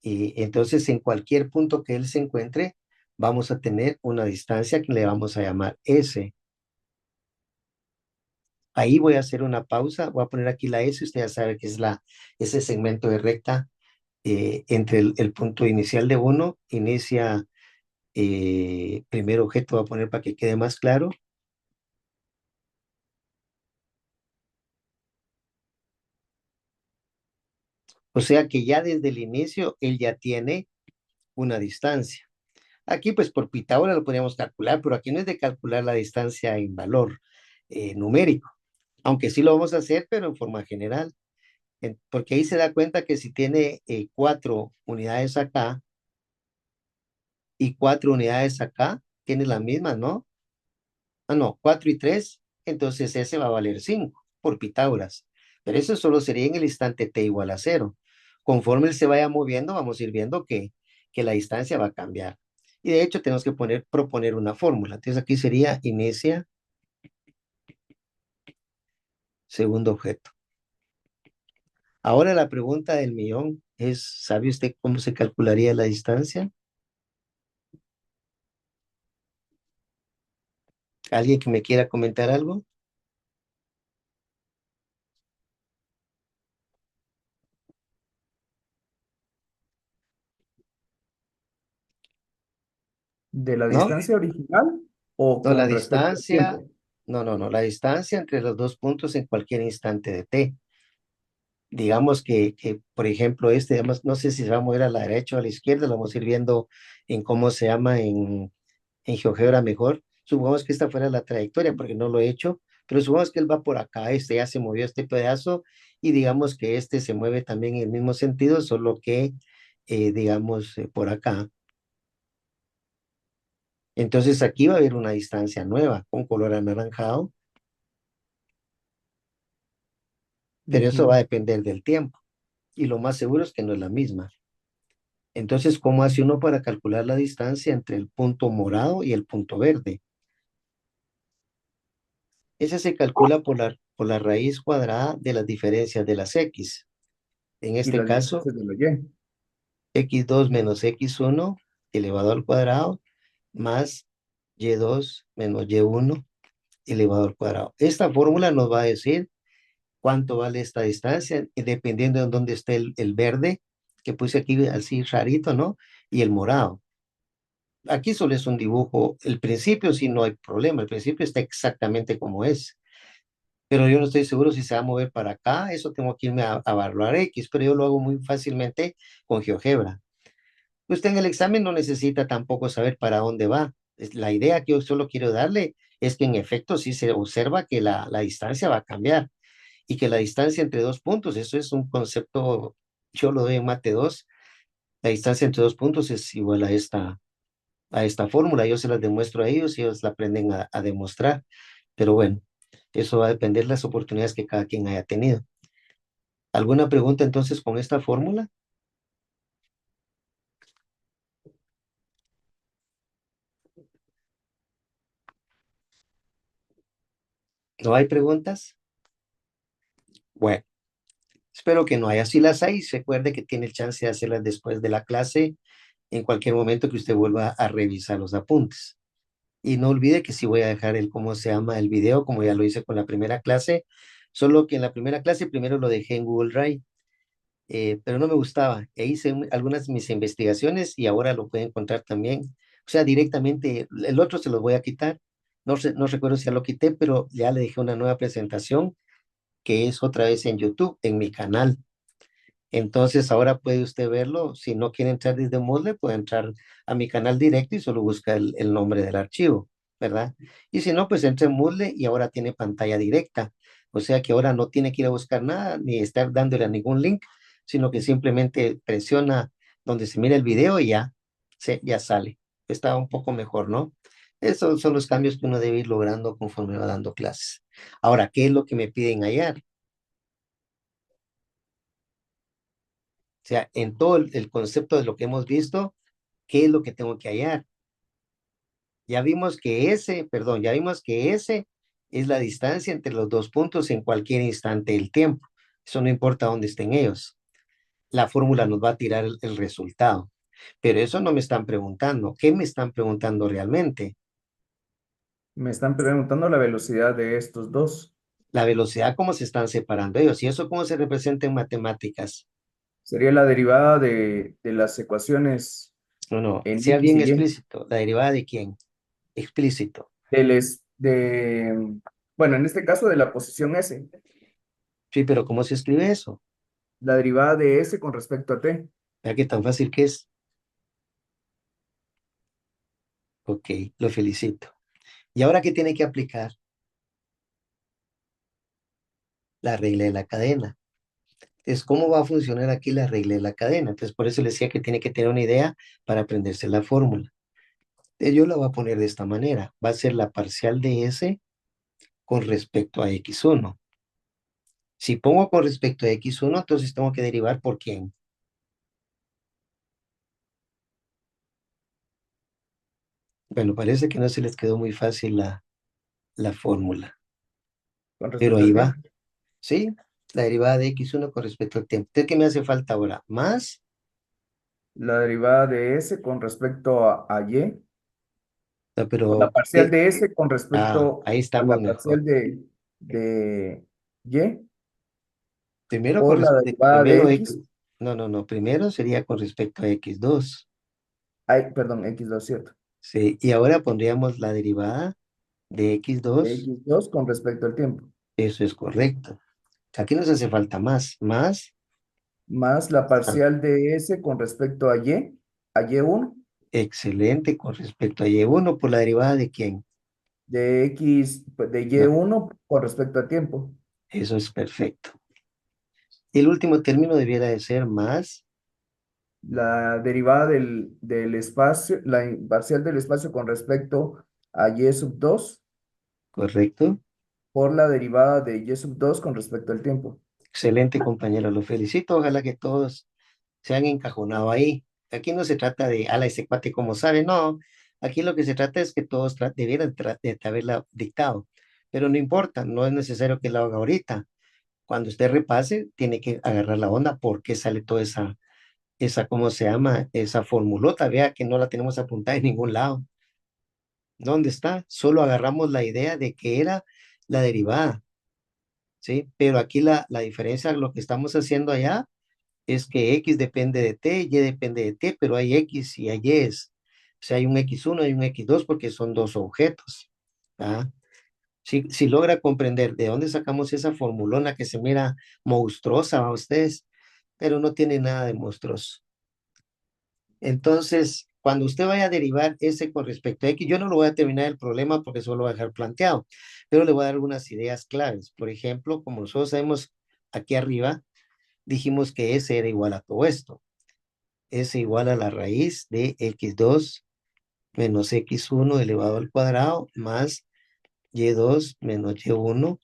Y entonces en cualquier punto que él se encuentre, vamos a tener una distancia que le vamos a llamar S. Ahí voy a hacer una pausa, voy a poner aquí la S, usted ya sabe que es ese segmento de recta entre el punto inicial de 1, inicia primer objeto, voy a poner para que quede más claro. O sea que ya desde el inicio él ya tiene una distancia. Aquí pues por Pitágoras lo podríamos calcular, pero aquí no es de calcular la distancia en valor numérico, aunque sí lo vamos a hacer, pero en forma general. Porque ahí se da cuenta que si tiene 4 unidades acá y 4 unidades acá, tiene las mismas, ¿no? Ah, no, 4 y 3, entonces ese va a valer 5 por Pitágoras. Pero eso solo sería en el instante t igual a 0. Conforme él se vaya moviendo, vamos a ir viendo que la distancia va a cambiar. Y de hecho tenemos que proponer una fórmula. Entonces aquí sería inicia segundo objeto. Ahora la pregunta del millón es, ¿sabe usted cómo se calcularía la distancia? ¿Alguien que me quiera comentar algo? ¿De la ¿No? distancia original o No, la con respecto al distancia, tiempo? no, la distancia entre los dos puntos en cualquier instante de t. Digamos que, por ejemplo, además, no sé si se va a mover a la derecha o a la izquierda, lo vamos a ir viendo en cómo se llama en GeoGebra mejor. Supongamos que esta fuera la trayectoria, porque no lo he hecho, pero supongamos que él va por acá, este ya se movió este pedazo, y digamos que este se mueve también en el mismo sentido, solo que, digamos, por acá. Entonces aquí va a haber una distancia nueva con color anaranjado, pero eso va a Ujú. depender del tiempo, y lo más seguro es que no es la misma. Entonces, ¿cómo hace uno para calcular la distancia entre el punto morado y el punto verde? Esa se calcula por la raíz cuadrada de las diferencias de las x. En Y este las caso, distancias de la Y. x2 menos x1 elevado al cuadrado más y2 menos y1 elevado al cuadrado. Esta fórmula nos va a decir cuánto vale esta distancia, y dependiendo de dónde esté el verde, que puse aquí así rarito, ¿no? Y el morado. Aquí solo es un dibujo. El principio sí no hay problema, el principio está exactamente como es. Pero yo no estoy seguro si se va a mover para acá, eso tengo que irme a evaluar X, pero yo lo hago muy fácilmente con GeoGebra. Usted en el examen no necesita tampoco saber para dónde va. La idea que yo solo quiero darle es que en efecto sí se observa que la distancia va a cambiar y que la distancia entre dos puntos, eso es un concepto, yo lo doy en mate 2. La distancia entre dos puntos es igual a a esta fórmula. Yo se las demuestro a ellos y ellos la aprenden a demostrar. Pero bueno, eso va a depender de las oportunidades que cada quien haya tenido. ¿Alguna pregunta entonces con esta fórmula? ¿No hay preguntas? Bueno, espero que no haya. Si las hay, recuerde que tiene el chance de hacerlas después de la clase, en cualquier momento que usted vuelva a revisar los apuntes. Y no olvide que sí voy a dejar el, ¿cómo se llama? El video, como ya lo hice con la primera clase, solo que en la primera clase primero lo dejé en Google Drive, pero no me gustaba. E hice algunas de mis investigaciones y ahora lo puede encontrar también. O sea, directamente, el otro se los voy a quitar. No recuerdo si ya lo quité, pero ya le dejé una nueva presentación que es otra vez en YouTube, en mi canal. Entonces ahora puede usted verlo. Si no quiere entrar desde Moodle, puede entrar a mi canal directo y solo busca el nombre del archivo, ¿verdad? Y si no, pues entra en Moodle y ahora tiene pantalla directa. O sea que ahora no tiene que ir a buscar nada ni estar dándole a ningún link, sino que simplemente presiona donde se mira el video y ya, ya sale. Está un poco mejor, ¿no? Esos son los cambios que uno debe ir logrando conforme va dando clases. Ahora, ¿qué es lo que me piden hallar? O sea, en todo el concepto de lo que hemos visto, ¿qué es lo que tengo que hallar? Ya vimos que S es la distancia entre los dos puntos en cualquier instante del tiempo. Eso no importa dónde estén ellos. La fórmula nos va a tirar el resultado. Pero eso no me están preguntando. ¿Qué me están preguntando realmente? Me están preguntando la velocidad de estos dos. La velocidad, cómo se están separando ellos. ¿Y eso cómo se representa en matemáticas? Sería la derivada de las ecuaciones No, no, en sea X bien y Y. explícito. ¿La derivada de quién? Explícito. Bueno, en este caso de la posición S. Sí, pero ¿cómo se escribe eso? La derivada de S con respecto a T. Vea qué tan fácil que es. Ok, lo felicito. ¿Y ahora qué tiene que aplicar? La regla de la cadena. Entonces, ¿cómo va a funcionar aquí la regla de la cadena? Entonces, por eso le decía que tiene que tener una idea para aprenderse la fórmula. Yo la voy a poner de esta manera. Va a ser la parcial de S con respecto a X1. Si pongo con respecto a X1, entonces tengo que derivar por quién. Bueno, parece que no se les quedó muy fácil la fórmula, Con pero respecto ahí al va. tiempo. ¿Sí? La derivada de X1 con respecto al tiempo. Entonces, ¿qué me hace falta ahora? Más. La derivada de S con respecto a Y. No, O la pero, parcial de S con respecto ahí a estamos la mejor. parcial de Y. Primero, Por la derivada de primero X. X. No, no, no. Primero sería con respecto a X2. Ay, perdón, X2, ¿cierto? Sí, y ahora pondríamos la derivada de De X2. X2 con respecto al tiempo. Eso es correcto. Aquí nos hace falta más. Más. Más la Ah, parcial de S con respecto a Y1, excelente con respecto a Y1 por la derivada de quién. de X, de No, Y1 con respecto a tiempo. eso es perfecto. Y el último término debiera de ser más. La derivada del espacio, parcial del espacio con respecto a Y sub 2 ¿Correcto? por la derivada de Y sub 2 con respecto al tiempo. Excelente, compañero. Lo felicito. Ojalá que todos se han encajonado ahí. Aquí no se trata de, ala, ese cuate como sabe, no. Aquí lo que se trata es que todos debieran de haberla dictado. Pero no importa, no es necesario que lo haga ahorita. Cuando usted repase, tiene que agarrar la onda porque sale toda ¿cómo se llama? Esa formulota. Vea que no la tenemos apuntada en ningún lado. ¿Dónde está? Solo agarramos la idea de que era la derivada, ¿sí? Pero aquí la diferencia, lo que estamos haciendo allá es que X depende de T, Y depende de T, pero hay X y hay Y. O sea, hay un X1 y un X2 porque son dos objetos. ¿Ah? Si logra comprender de dónde sacamos esa formulona que se mira monstruosa a ustedes, pero no tiene nada de monstruoso. Entonces, cuando usted vaya a derivar S con respecto a X, yo no lo voy a terminar el problema porque solo lo voy a dejar planteado, pero le voy a dar algunas ideas claves. Por ejemplo, como nosotros sabemos aquí arriba, dijimos que S era igual a todo esto. S igual a la raíz de X2 menos x1 elevado al cuadrado más y2 menos y1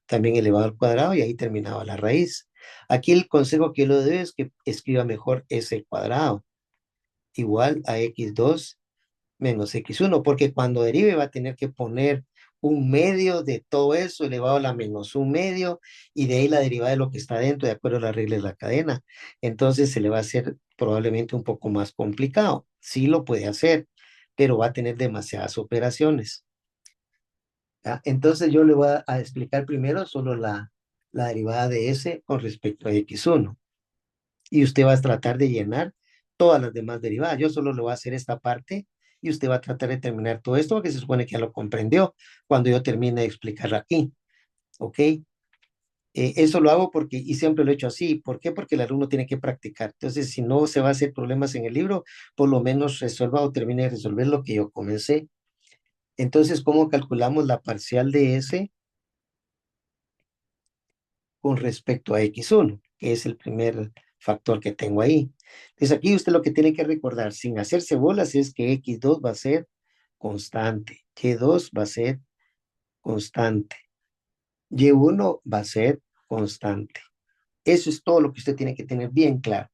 también elevado al cuadrado y ahí terminaba la raíz. Aquí el consejo que yo le doy es que escriba mejor s cuadrado igual a x2 menos x1, porque cuando derive va a tener que poner un medio de todo eso elevado a la menos un medio y de ahí la derivada de lo que está dentro de acuerdo a las reglas de la cadena. Entonces se le va a hacer probablemente un poco más complicado. Sí lo puede hacer, pero va a tener demasiadas operaciones. ¿Ya? Entonces yo le voy a explicar primero solo la derivada de S con respecto a X1. Y usted va a tratar de llenar todas las demás derivadas. Yo solo le voy a hacer esta parte y usted va a tratar de terminar todo esto porque se supone que ya lo comprendió cuando yo termine de explicarlo aquí. ¿Ok? Eso lo hago porque, y siempre lo he hecho así. ¿Por qué? Porque el alumno tiene que practicar. Entonces, si no se va a hacer problemas en el libro, por lo menos resuelva o termine de resolver lo que yo comencé. Entonces, ¿cómo calculamos la parcial de S con respecto a X1, que es el primer factor que tengo ahí? Entonces aquí usted lo que tiene que recordar, sin hacerse bolas, es que X2 va a ser constante, Y2 va a ser constante, Y1 va a ser constante. Eso es todo lo que usted tiene que tener bien claro.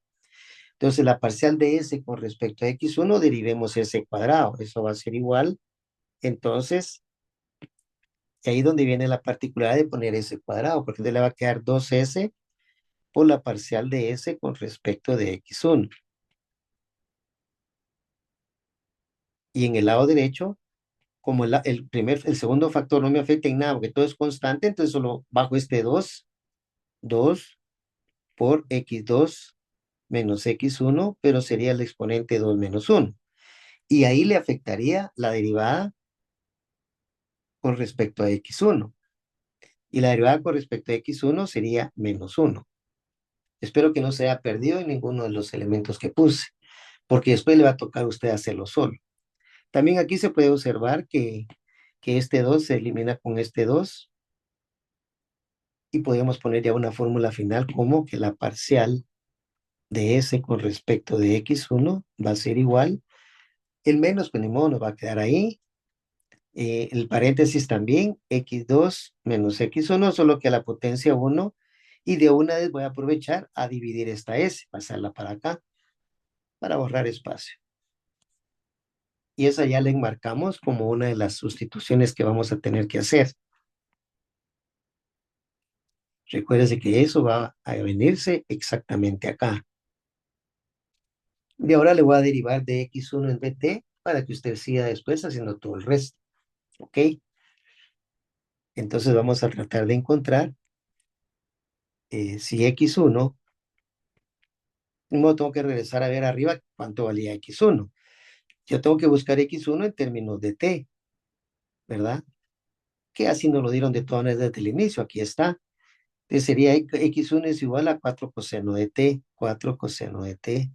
Entonces la parcial de S con respecto a X1, derivemos S cuadrado. Eso va a ser igual. Entonces, ahí es donde viene la particularidad de poner S cuadrado, porque entonces le va a quedar 2S por la parcial de S con respecto de X1. Y en el lado derecho, como el segundo factor no me afecta en nada, porque todo es constante, entonces solo bajo este 2 por X2 menos X1, pero sería el exponente 2 menos 1. Y ahí le afectaría la derivada con respecto a X1. Y la derivada con respecto a X1 sería menos 1. Espero que no se haya perdido en ninguno de los elementos que puse, porque después le va a tocar a usted hacerlo solo. También aquí se puede observar que este 2 se elimina con este 2 y podemos poner ya una fórmula final como que la parcial de S con respecto de X1 va a ser igual. El menos, pues ni modo, nos va a quedar ahí. El paréntesis también, X2 menos X1, solo que a la potencia 1. Y de una vez voy a aprovechar a dividir esta S, pasarla para acá, para ahorrar espacio. Y esa ya la enmarcamos como una de las sustituciones que vamos a tener que hacer. Recuérdese que eso va a venirse exactamente acá. Y ahora le voy a derivar de X1 en dt para que usted siga después haciendo todo el resto. ¿Ok? Entonces vamos a tratar de encontrar si X1, no tengo que regresar a ver arriba cuánto valía X1. Yo tengo que buscar X1 en términos de t, ¿verdad? Que así nos lo dieron de todas maneras desde el inicio. Aquí está. Entonces sería X1 es igual a 4 coseno de t, 4 coseno de t.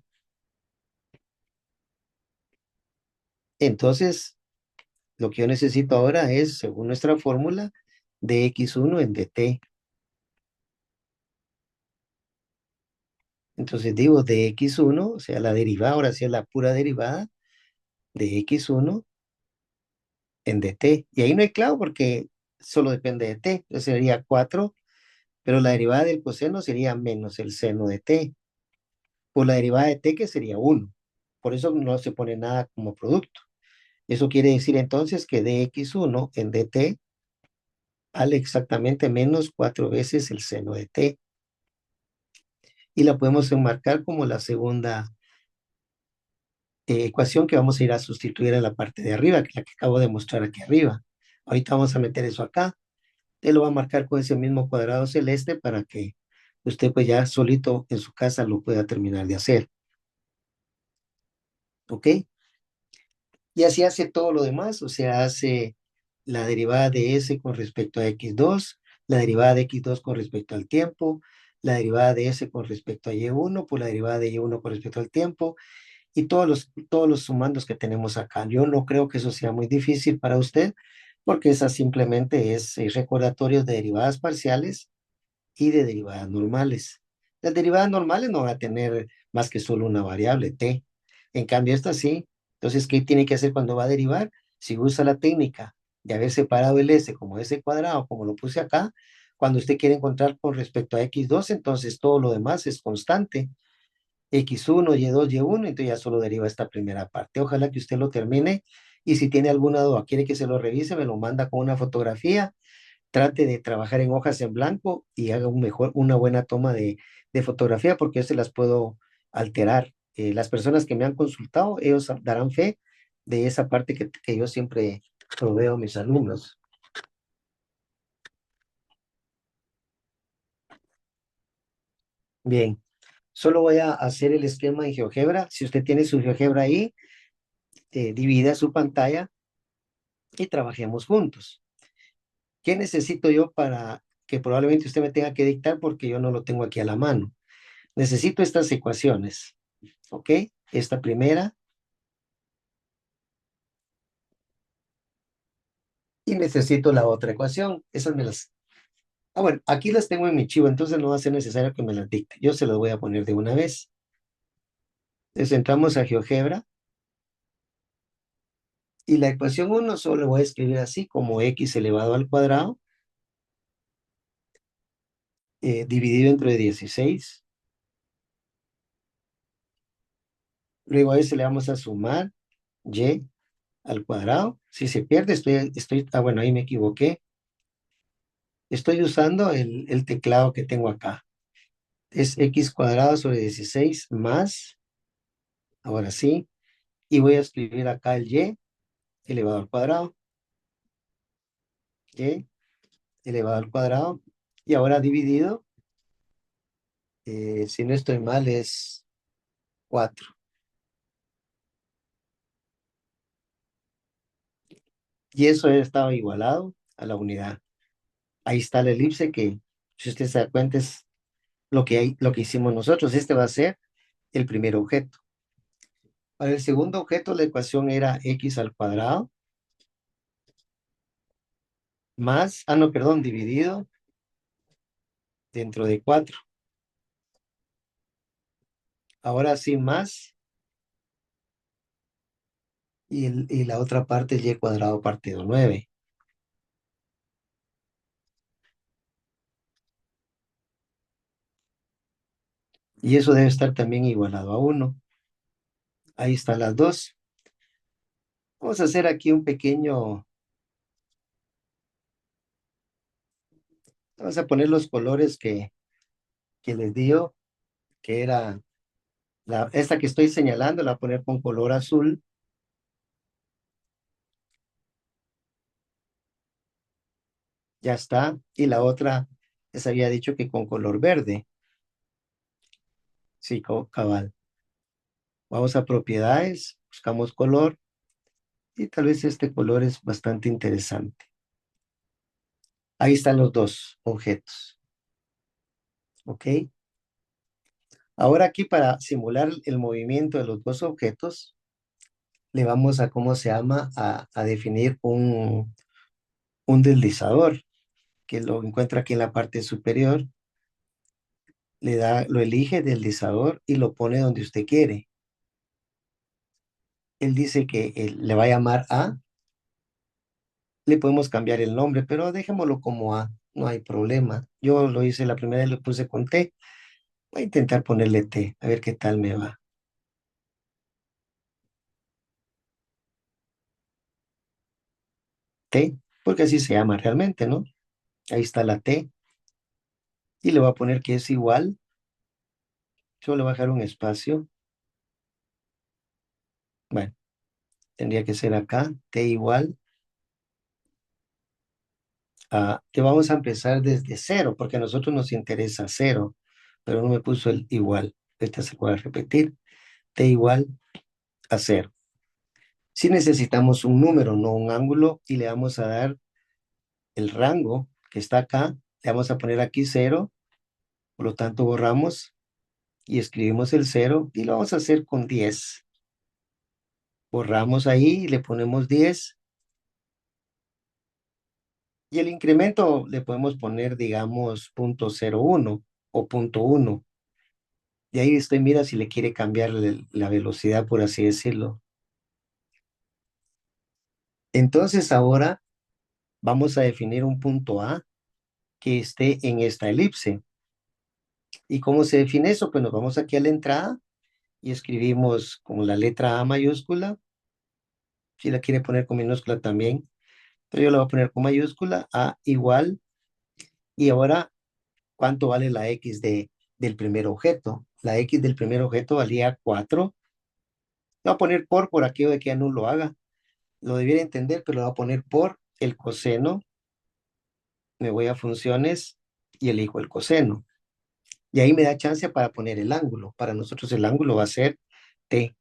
Entonces, lo que yo necesito ahora es, según nuestra fórmula, de X1 en dt. Entonces digo de X1, o sea, la derivada, ahora sí es la pura derivada de X1 en dt. Y ahí no hay clavo porque solo depende de t. Entonces sería 4, pero la derivada del coseno sería menos el seno de t. Por la derivada de t que sería 1. Por eso no se pone nada como producto. Eso quiere decir entonces que dx1 en dt vale exactamente menos 4 veces el seno de t. Y la podemos enmarcar como la segunda ecuación que vamos a ir a sustituir en la parte de arriba, que es la que acabo de mostrar aquí arriba. Ahorita vamos a meter eso acá. Él lo va a marcar con ese mismo cuadrado celeste para que usted pues ya solito en su casa lo pueda terminar de hacer. ¿Ok? Y así hace todo lo demás, o sea, hace la derivada de S con respecto a X2, la derivada de X2 con respecto al tiempo, la derivada de S con respecto a Y1, por la derivada de Y1 con respecto al tiempo, y todos los sumandos que tenemos acá. Yo no creo que eso sea muy difícil para usted, porque esa simplemente es recordatorio de derivadas parciales y de derivadas normales. Las derivadas normales no van a tener más que solo una variable t. En cambio, esta sí, Entonces, ¿qué tiene que hacer cuando va a derivar? Si usa la técnica de haber separado el s como s cuadrado, como lo puse acá, cuando usted quiere encontrar con respecto a x2, entonces todo lo demás es constante. X1, Y2, Y1, entonces ya solo deriva esta primera parte. Ojalá que usted lo termine y si tiene alguna duda, quiere que se lo revise, me lo manda con una fotografía, trate de trabajar en hojas en blanco y haga una buena toma de fotografía porque yo se las puedo alterar. Las personas que me han consultado, ellos darán fe de esa parte que yo siempre proveo a mis alumnos. Bien, solo voy a hacer el esquema en GeoGebra. Si usted tiene su GeoGebra ahí, divida su pantalla y trabajemos juntos. ¿Qué necesito yo para que probablemente usted me tenga que dictar porque yo no lo tengo aquí a la mano? Necesito estas ecuaciones, ¿ok? Esta primera y necesito la otra ecuación. Esas me las... Ah, bueno, aquí las tengo en mi archivo, entonces no va a ser necesario que me las dicte. Yo se las voy a poner de una vez. Entonces entramos a GeoGebra y la ecuación 1 solo voy a escribir así como x elevado al cuadrado dividido entre 16. Luego a eso le vamos a sumar y al cuadrado. Si se pierde, bueno, ahí me equivoqué. Estoy usando el teclado que tengo acá. Es x cuadrado sobre 16 más, ahora sí, y voy a escribir acá el y elevado al cuadrado, y elevado al cuadrado, y ahora dividido, si no estoy mal, es 4. Y eso estaba igualado a la unidad. Ahí está la elipse que, si usted se da cuenta, es lo que hicimos nosotros. Este va a ser el primer objeto. Para el segundo objeto, la ecuación era x al cuadrado más, no, perdón, dividido dentro de 4. Ahora sí más, y la otra parte es y cuadrado partido 9. Y eso debe estar también igualado a 1. Ahí están las dos. Vamos a hacer aquí vamos a poner los colores que les dio, que era esta que estoy señalando, la voy a poner con color azul. Ya está. Y la otra, les había dicho que con color verde. Sí, cabal. Vamos a propiedades, buscamos color y tal vez este color es bastante interesante. Ahí están los dos objetos. ¿Ok? Ahora aquí para simular el movimiento de los dos objetos, le vamos a, ¿cómo se llama? A definir un deslizador, que lo encuentra aquí en la parte superior. Lo elige deslizador y lo pone donde usted quiere. Él dice que le va a llamar A. Le podemos cambiar el nombre, pero dejémoslo como A. No hay problema. Yo lo hice la primera vez, lo puse con T. Voy a intentar ponerle T, a ver qué tal me va. T, porque así se llama realmente, ¿no? Ahí está la T. Y le voy a poner que es igual. Solo le voy a dejar un espacio. Bueno, tendría que ser acá. T igual a... Que vamos a empezar desde cero, porque a nosotros nos interesa cero. Pero no me puso el igual. Esta se puede repetir. T igual a cero. Si necesitamos un número, no un ángulo, y le vamos a dar el rango que está acá. Le vamos a poner aquí cero. Por lo tanto, borramos y escribimos el 0 y lo vamos a hacer con 10. Borramos ahí y le ponemos 10 y el incremento le podemos poner, digamos, 0.01 o 0.1. Y ahí usted mira si le quiere cambiar la velocidad, por así decirlo. Entonces ahora vamos a definir un punto A que esté en esta elipse. ¿Y cómo se define eso? Pues nos vamos aquí a la entrada y escribimos con la letra A mayúscula. Si la quiere poner con minúscula también, pero yo la voy a poner con mayúscula, A igual. Y ahora, ¿cuánto vale la X del primer objeto? La X del primer objeto valía 4. Le voy a poner por aquello de que ya no lo haga. Lo debiera entender, pero lo voy a poner por el coseno. Me voy a funciones y elijo el coseno. Y ahí me da chance para poner el ángulo. Para nosotros el ángulo va a ser T.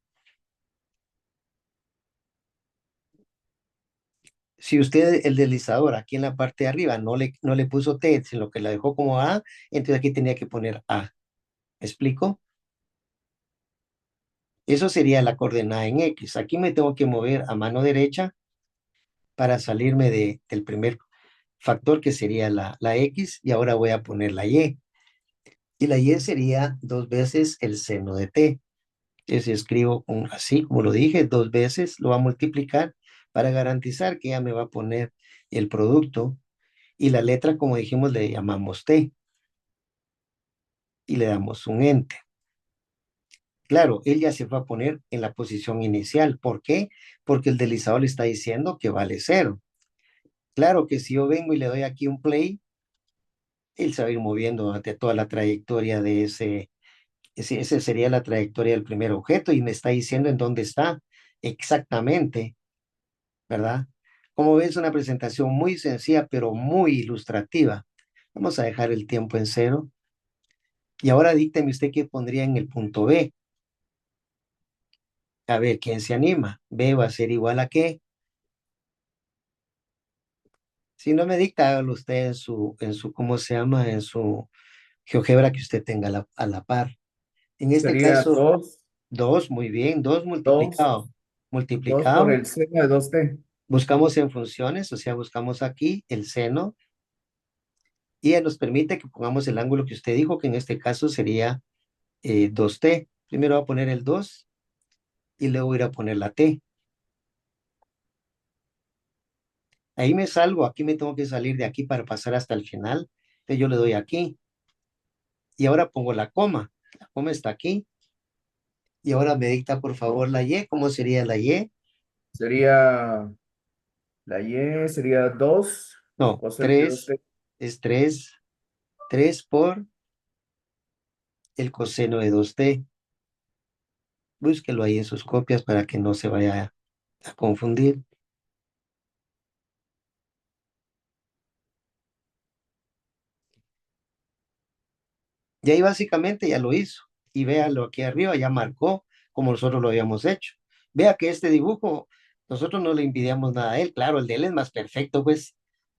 Si usted el deslizador aquí en la parte de arriba no le puso T, sino que la dejó como A, entonces aquí tenía que poner A. ¿Me explico? Eso sería la coordenada en X. Aquí me tengo que mover a mano derecha para salirme del primer factor que sería la X y ahora voy a poner la Y. Y la Y sería 2 veces el seno de T. Si escribo así, como lo dije, 2 veces, lo va a multiplicar para garantizar que ya me va a poner el producto. Y la letra, como dijimos, le llamamos T y le damos un enter. Claro, él ya se va a poner en la posición inicial. ¿Por qué? Porque el deslizador le está diciendo que vale 0. Claro que si yo vengo y le doy aquí un play, él se va a ir moviendo durante toda la trayectoria de ese sería la trayectoria del primer objeto y me está diciendo en dónde está exactamente, ¿verdad? Como ves, una presentación muy sencilla, pero muy ilustrativa. Vamos a dejar el tiempo en 0. Y ahora dícteme usted qué pondría en el punto B. A ver, ¿quién se anima? B va a ser igual a qué. Si no me dicta, hágalo usted ¿cómo se llama? En su GeoGebra que usted tenga a la par. En este Sería caso, 2, 2, muy bien, 2 2, multiplicado. 2 por Multiplicado, el seno de 2t. buscamos en funciones, o sea, buscamos aquí el seno y él nos permite que pongamos el ángulo que usted dijo, que en este caso sería 2t. Primero voy a poner el 2 y luego voy a ir a poner la t. Ahí me salgo, aquí me tengo que salir de aquí para pasar hasta el final. Entonces yo le doy aquí y ahora pongo la coma. La coma está aquí y ahora me dicta por favor la y. ¿Cómo sería la y? Sería, la y sería 2 No, coseno de 3 2t. es 3 por el coseno de 2t. Búsquelo ahí en sus copias para que no se vaya a confundir. Y ahí básicamente ya lo hizo. Y véalo aquí arriba, ya marcó como nosotros lo habíamos hecho. Vea que este dibujo, nosotros no le envidiamos nada a él. Claro, el de él es más perfecto, pues,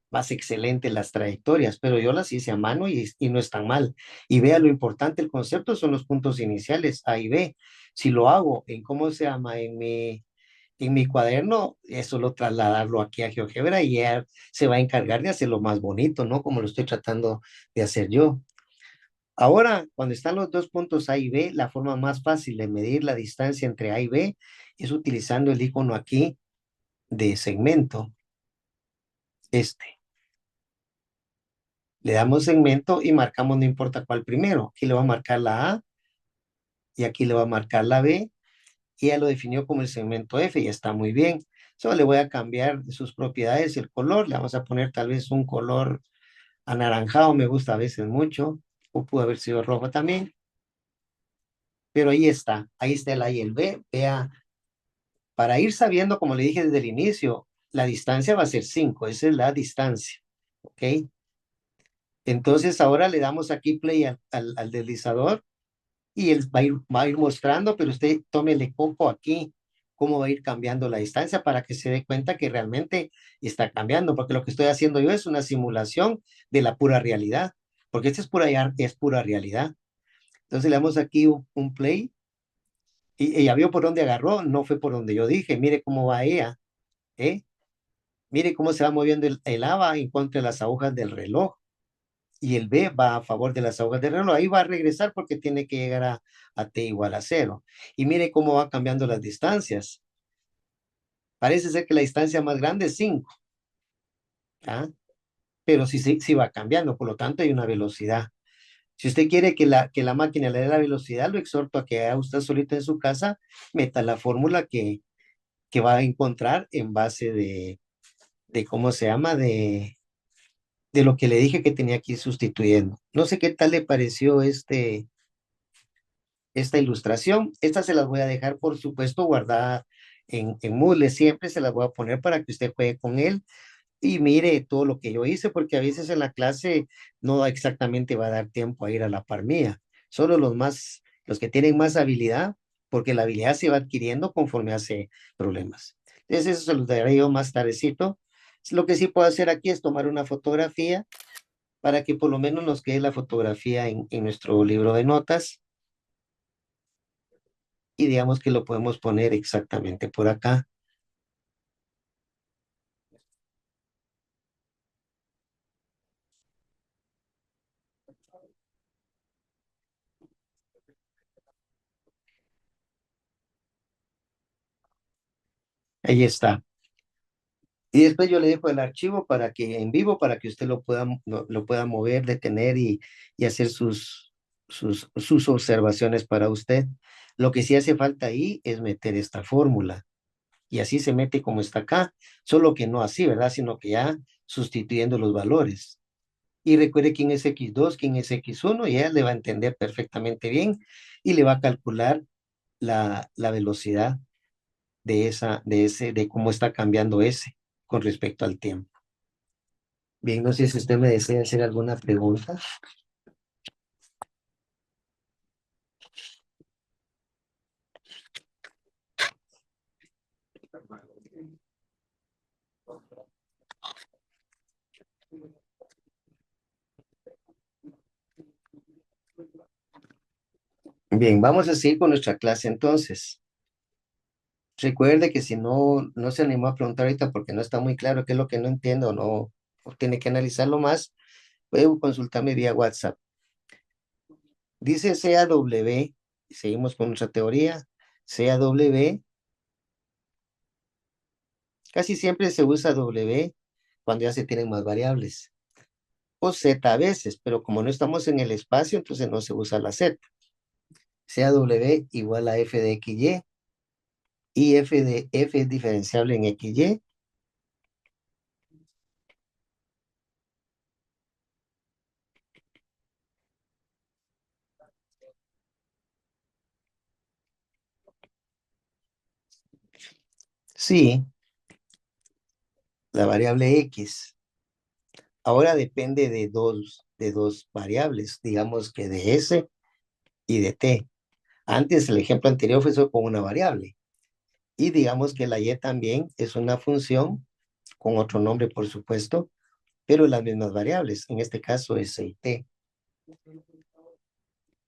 más excelente las trayectorias, pero yo las hice a mano y no es tan mal. Y vea lo importante, el concepto son los puntos iniciales, A y B. Si lo hago en, ¿cómo se llama? En mi cuaderno, es solo trasladarlo aquí a GeoGebra y ya se va a encargar de hacerlo más bonito, ¿no? Como lo estoy tratando de hacer yo. Ahora, cuando están los dos puntos A y B, la forma más fácil de medir la distancia entre A y B es utilizando el icono aquí de segmento, este. Le damos segmento y marcamos no importa cuál primero. Aquí le va a marcar la A y aquí le va a marcar la B y ya lo definió como el segmento F y está muy bien. Solo le voy a cambiar sus propiedades, el color, le vamos a poner tal vez un color anaranjado, me gusta a veces mucho, o pudo haber sido rojo también, pero ahí está el A y el B. Vea, para ir sabiendo, como le dije desde el inicio, la distancia va a ser 5, esa es la distancia, ¿ok? Entonces ahora le damos aquí play al deslizador y él va a ir mostrando, pero usted tómele coco aquí, cómo va a ir cambiando la distancia para que se dé cuenta que realmente está cambiando, porque lo que estoy haciendo yo es una simulación de la pura realidad, porque esta es pura realidad. Entonces le damos aquí un play y ella vio por dónde agarró, no fue por donde yo dije, mire cómo va ella, ¿eh? Mire cómo se va moviendo el A va en contra de las agujas del reloj y el B va a favor de las agujas del reloj. Ahí va a regresar porque tiene que llegar a T igual a 0. Y mire cómo va cambiando las distancias. Parece ser que la distancia más grande es 5, ¿ah? Pero sí va cambiando, por lo tanto hay una velocidad. Si usted quiere que la máquina le dé la velocidad, lo exhorto a que haga usted solito en su casa, meta la fórmula que va a encontrar en base de ¿cómo se llama? De lo que le dije que tenía que ir sustituyendo. No sé qué tal le pareció esta ilustración. Estas se las voy a dejar, por supuesto, guardada en Moodle. Siempre se las voy a poner para que usted juegue con él y mire todo lo que yo hice, porque a veces en la clase no exactamente va a dar tiempo a ir a la par mía. Solo los que tienen más habilidad, porque la habilidad se va adquiriendo conforme hace problemas. Entonces, eso se los daré yo más tardecito. Lo que sí puedo hacer aquí es tomar una fotografía para que por lo menos nos quede la fotografía en nuestro libro de notas y digamos que lo podemos poner exactamente por acá. Ahí está. Y después yo le dejo el archivo para que en vivo, para que usted lo pueda mover, detener y hacer sus observaciones para usted. Lo que sí hace falta ahí es meter esta fórmula. Y así se mete como está acá, solo que no así, ¿verdad? Sino que ya sustituyendo los valores. Y recuerde quién es X2, quién es X1, y ella le va a entender perfectamente bien y le va a calcular la velocidad de cómo está cambiando ese con respecto al tiempo. Bien, no sé si usted me desea hacer alguna pregunta. Bien, vamos a seguir con nuestra clase entonces. Recuerde que si no se animó a preguntar ahorita porque no está muy claro qué es lo que no entiendo o tiene que analizarlo más, puede consultarme vía WhatsApp. Dice CAW, y seguimos con nuestra teoría, CAW, casi siempre se usa W cuando ya se tienen más variables, o Z a veces, pero como no estamos en el espacio, entonces no se usa la Z. CAW igual a F de XY, y F de F es diferenciable en XY. Sí, la variable X. Ahora depende de dos variables, digamos que de S y de T. Antes el ejemplo anterior fue solo con una variable. Y digamos que la Y también es una función con otro nombre, por supuesto, pero las mismas variables. En este caso S y T.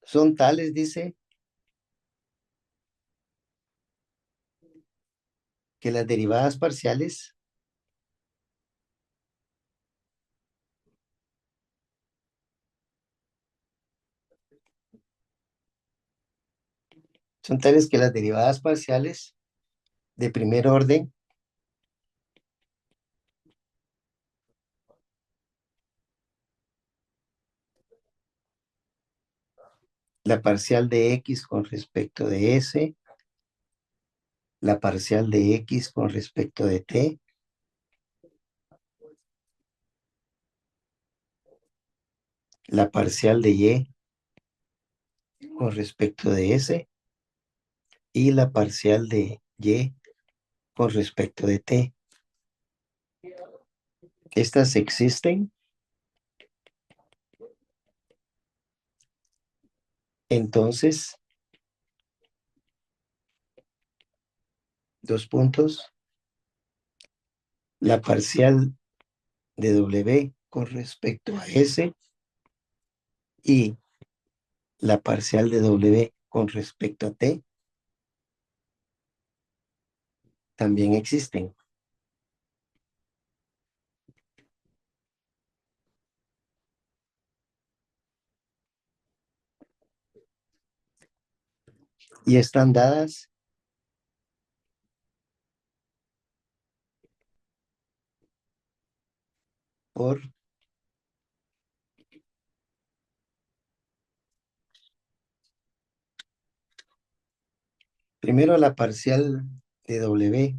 Son tales, dice, que las derivadas parciales son tales que las derivadas parciales de primer orden, la parcial de X con respecto de S, la parcial de X con respecto de T, la parcial de Y con respecto de S y la parcial de Y con respecto de T. Estas existen, entonces, dos puntos, la parcial de W con respecto a S y la parcial de W con respecto a T también existen. Y están dadas por primero la parcial de W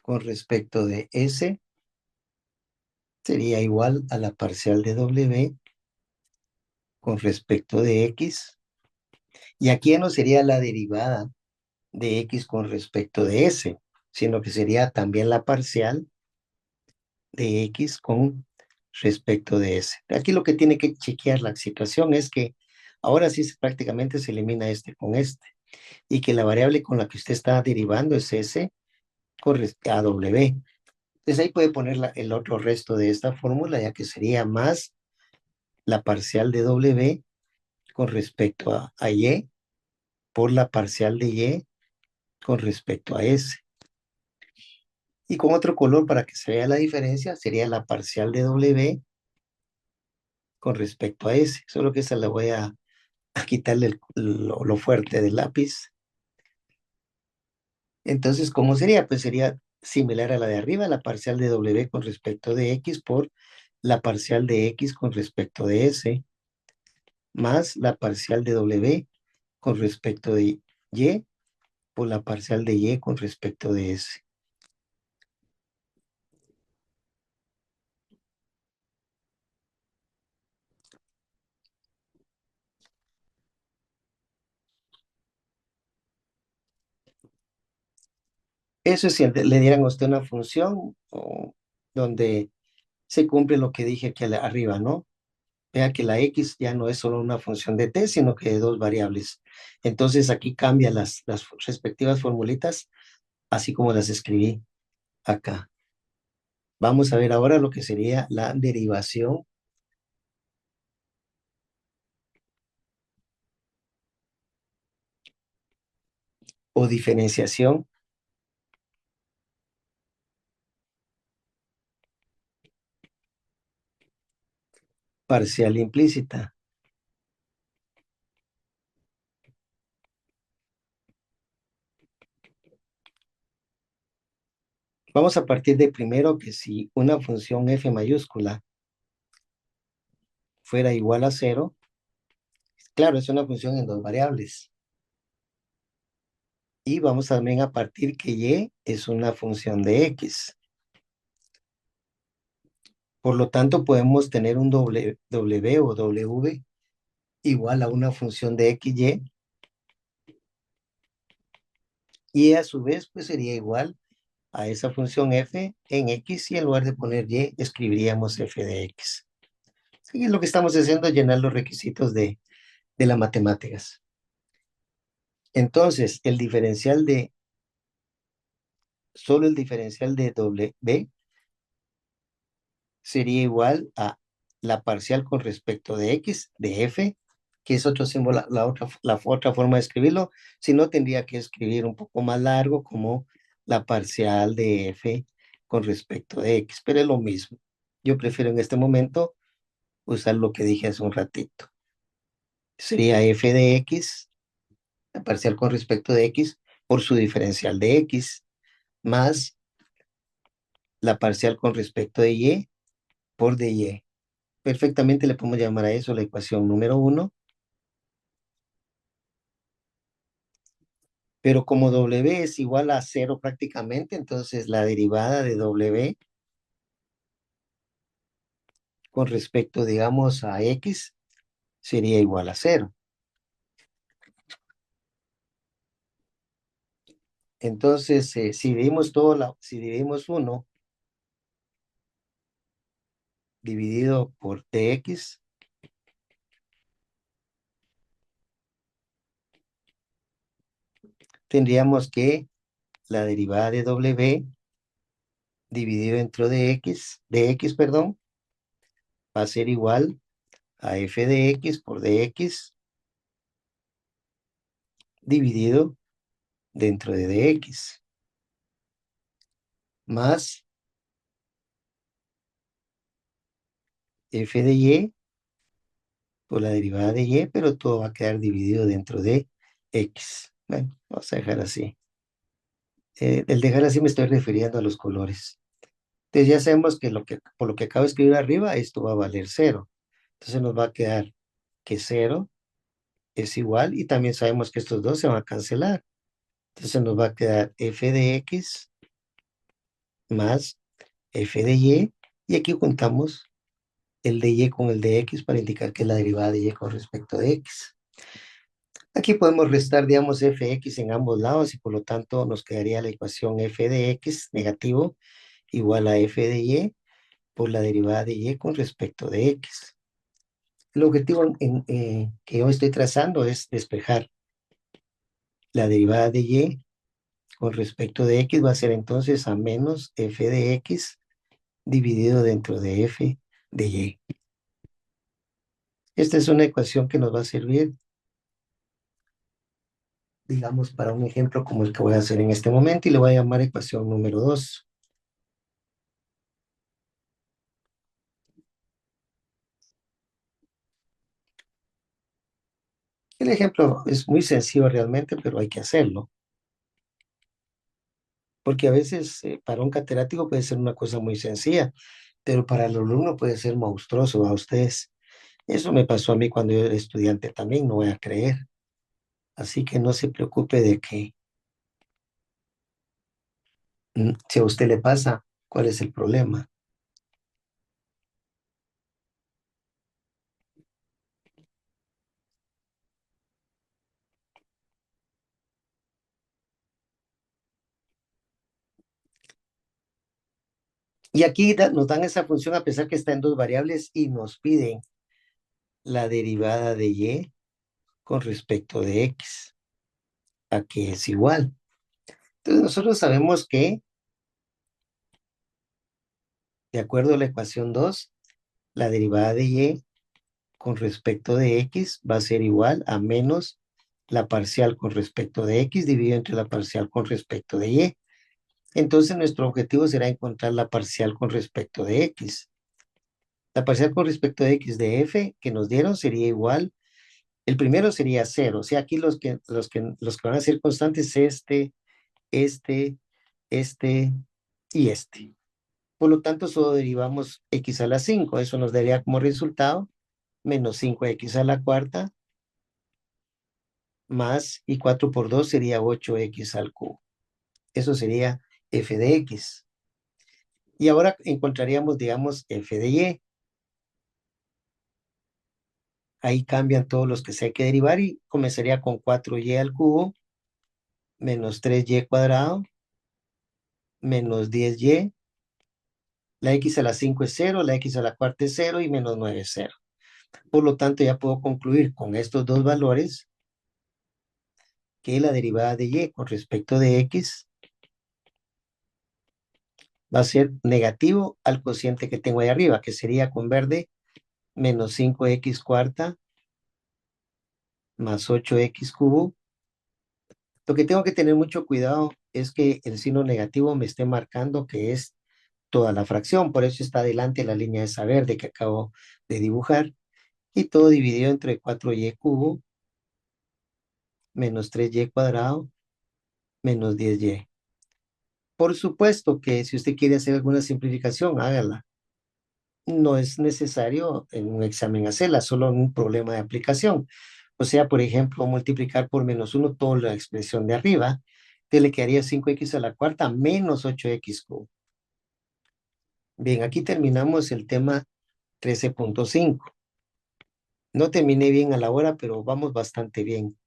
con respecto de S sería igual a la parcial de W con respecto de X. Y aquí ya no sería la derivada de X con respecto de S, sino que sería también la parcial de X con respecto de S. Aquí lo que tiene que chequear la situación es que ahora sí prácticamente se elimina este con este y que la variable con la que usted está derivando es S con a W. Entonces ahí puede poner el otro resto de esta fórmula, ya que sería más la parcial de W con respecto a Y por la parcial de Y con respecto a S. Y con otro color para que se vea la diferencia sería la parcial de W con respecto a S. Solo que esa la voy a quitarle lo fuerte del lápiz. Entonces, ¿cómo sería? Pues sería similar a la de arriba, la parcial de W con respecto de X por la parcial de X con respecto de S, más la parcial de W con respecto de Y por la parcial de Y con respecto de S. Eso es si le dieran a usted una función donde se cumple lo que dije aquí arriba, ¿no? Vea que la X ya no es solo una función de t, sino que de dos variables. Entonces aquí cambia las respectivas formulitas, así como las escribí acá. Vamos a ver ahora lo que sería la derivación o diferenciación parcial implícita. Vamos a partir de primero que si una función f mayúscula fuera igual a 0, claro, es una función en dos variables. Y vamos también a partir que y es una función de x. Por lo tanto, podemos tener un w o w igual a una función de xy, y a su vez pues sería igual a esa función f en x, y en lugar de poner y escribiríamos f de x. Y lo que estamos haciendo es llenar los requisitos de las matemáticas. Entonces, solo el diferencial de w sería igual a la parcial con respecto de x de f, que es otro símbolo, la otra forma de escribirlo. Si no, tendría que escribir un poco más largo como la parcial de f con respecto de x, pero es lo mismo. Yo prefiero en este momento usar lo que dije hace un ratito. Sería f de x, la parcial con respecto de x, por su diferencial de x, más la parcial con respecto de y por dy. Perfectamente le podemos llamar a eso la ecuación número 1. Pero como W es igual a 0 prácticamente, entonces la derivada de W con respecto, digamos, a X sería igual a 0. Entonces, si dividimos si dividimos 1 dividido por Tx, tendríamos que la derivada de W dividido de X, perdón, va a ser igual a f de X por dx dividido dentro de dx, más f de y por la derivada de y, pero todo va a quedar dividido dentro de x. Bueno, vamos a dejar así. El dejar así me estoy refiriendo a los colores. Entonces ya sabemos que, por lo que acabo de escribir arriba, esto va a valer cero. Entonces nos va a quedar que cero es igual y también sabemos que estos dos se van a cancelar. Entonces nos va a quedar f de x más f de y aquí juntamos el de y con el de x para indicar que es la derivada de y con respecto de x. Aquí podemos restar, digamos, fx en ambos lados y por lo tanto nos quedaría la ecuación f de x negativo igual a f de y por la derivada de y con respecto de x. El objetivo que yo estoy trazando es despejar la derivada de y con respecto de x va a ser entonces a menos f de x dividido dentro de f de y. Esta es una ecuación que nos va a servir, digamos, para un ejemplo como el que voy a hacer en este momento y le voy a llamar ecuación número 2. El ejemplo es muy sencillo realmente, pero hay que hacerlo. Porque a veces para un catedrático puede ser una cosa muy sencilla, pero para el alumno puede ser monstruoso a ustedes. Eso me pasó a mí cuando yo era estudiante también, no voy a creer. Así que no se preocupe de que si a usted le pasa, ¿cuál es el problema? Y aquí nos dan esa función a pesar que está en dos variables y nos piden la derivada de y con respecto de x, a que es igual. Entonces nosotros sabemos que, de acuerdo a la ecuación 2, la derivada de y con respecto de x va a ser igual a menos la parcial con respecto de x dividido entre la parcial con respecto de y. Entonces nuestro objetivo será encontrar la parcial con respecto de x. La parcial con respecto de x de f que nos dieron sería igual, el primero sería cero, o sea, aquí los que van a ser constantes es este, este y este. Por lo tanto, solo derivamos x a la 5, eso nos daría como resultado menos 5x a la cuarta más, y 4 por 2 sería 8x al cubo. Eso sería f de x. Y ahora encontraríamos, digamos, f de y. Ahí cambian todos los que se hay que derivar y comenzaría con 4y al cubo menos 3y cuadrado menos 10y. La x a la 5 es 0, la x a la cuarta es 0 y menos 9 es 0. Por lo tanto, ya puedo concluir con estos dos valores que la derivada de y con respecto de x va a ser negativo al cociente que tengo ahí arriba, que sería con verde menos 5x cuarta más 8x cubo. Lo que tengo que tener mucho cuidado es que el signo negativo me esté marcando que es toda la fracción, por eso está delante la línea esa verde que acabo de dibujar, y todo dividido entre 4y cubo menos 3y cuadrado menos 10y. Por supuesto que si usted quiere hacer alguna simplificación, hágala. No es necesario en un examen hacerla, solo en un problema de aplicación. O sea, por ejemplo, multiplicar por menos 1 toda la expresión de arriba, te le quedaría 5x a la cuarta menos 8x cubo. Bien, aquí terminamos el tema 13.5. No terminé bien a la hora, pero vamos bastante bien,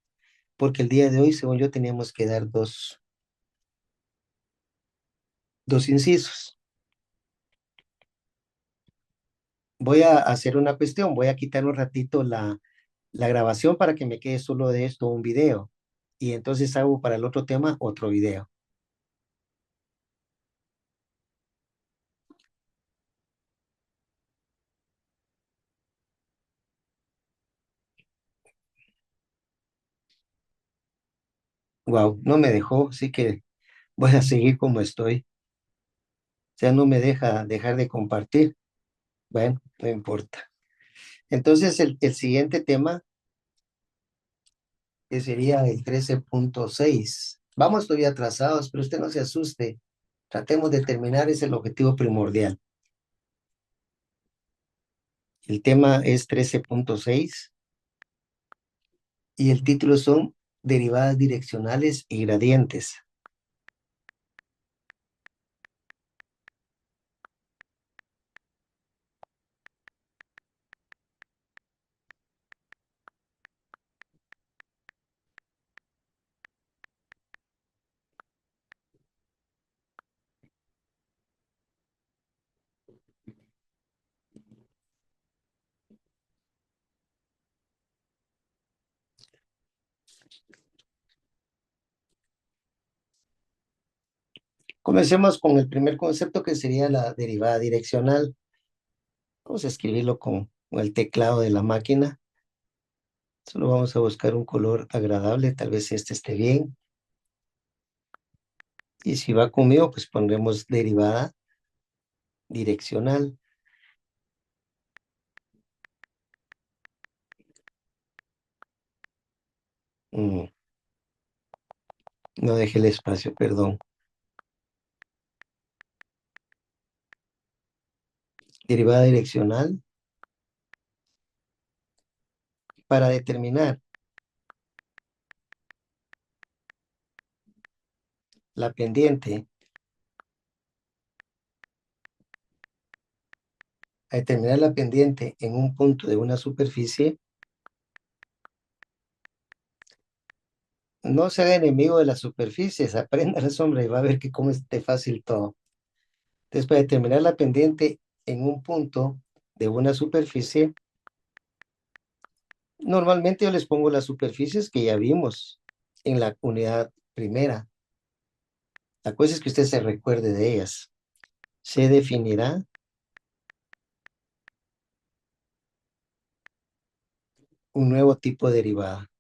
porque el día de hoy, según yo, teníamos que dar dos incisos. Voy a hacer una cuestión, voy a quitar un ratito la grabación para que me quede solo de esto un video. Y entonces hago para el otro tema otro video. Wow, no me dejó, así que voy a seguir como estoy. O sea, no me deja dejar de compartir. Bueno, no importa. Entonces, el siguiente tema, que sería el 13.6. Vamos todavía atrasados, pero usted no se asuste. Tratemos de terminar, es el objetivo primordial. El tema es 13.6 y el título son derivadas direccionales y gradientes. Comencemos con el primer concepto que sería la derivada direccional. Vamos a escribirlo con el teclado de la máquina. Solo vamos a buscar un color agradable, tal vez este esté bien. Y si va conmigo, pues pondremos derivada direccional. No dejé el espacio, perdón. Derivada direccional para determinar la pendiente, a determinar la pendiente en un punto de una superficie. No se haga enemigo de las superficies, aprenda la sombra y va a ver que cómo es de fácil todo. Entonces, para determinar la pendiente en un punto de una superficie, normalmente yo les pongo las superficies que ya vimos en la unidad primera. La cosa es que usted se recuerde de ellas. Se definirá un nuevo tipo de derivada.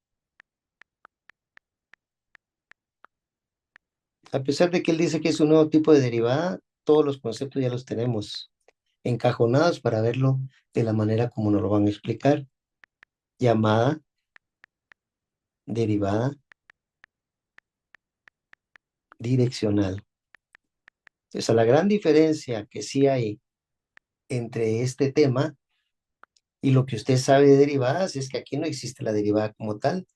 A pesar de que él dice que es un nuevo tipo de derivada, todos los conceptos ya los tenemos encajonados para verlo de la manera como nos lo van a explicar. Llamada derivada direccional. Entonces, la gran diferencia que sí hay entre este tema y lo que usted sabe de derivadas es que aquí no existe la derivada como tal,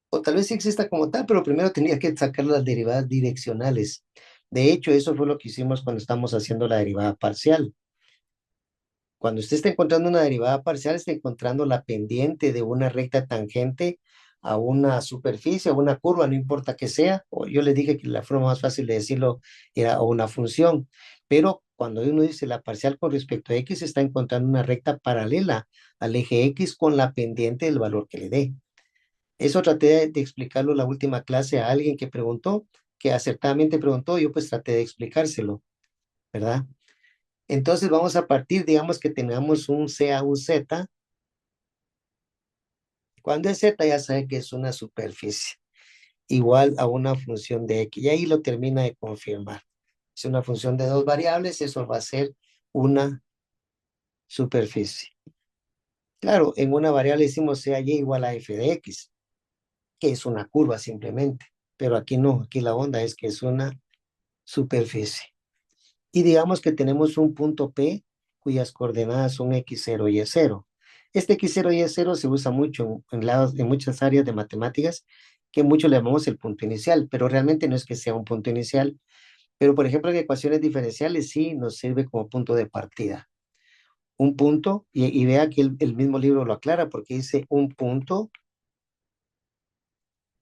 o tal vez sí exista como tal, pero primero tenía que sacar las derivadas direccionales. De hecho, eso fue lo que hicimos cuando estamos haciendo la derivada parcial. Cuando usted está encontrando una derivada parcial, está encontrando la pendiente de una recta tangente a una superficie, a una curva, no importa que sea. O yo le dije que la forma más fácil de decirlo era una función. Pero cuando uno dice la parcial con respecto a x, está encontrando una recta paralela al eje x con la pendiente del valor que le dé. Eso traté de explicarlo la última clase a alguien que preguntó, que acertadamente preguntó, yo pues traté de explicárselo, ¿verdad? Entonces vamos a partir, digamos que tengamos un C a un Z. Cuando es Z ya sabe que es una superficie igual a una función de X. Y ahí lo termina de confirmar. Es una función de dos variables, eso va a ser una superficie. Claro, en una variable decimos sea Y igual a f de X, que es una curva simplemente. Pero aquí no, aquí la onda es que es una superficie. Y digamos que tenemos un punto P cuyas coordenadas son x0 y y0. Este x0 y y0 se usa mucho en muchas áreas de matemáticas, que mucho le llamamos el punto inicial, pero realmente no es que sea un punto inicial. Pero, por ejemplo, en ecuaciones diferenciales sí nos sirve como punto de partida. Un punto, y vea que el mismo libro lo aclara porque dice un punto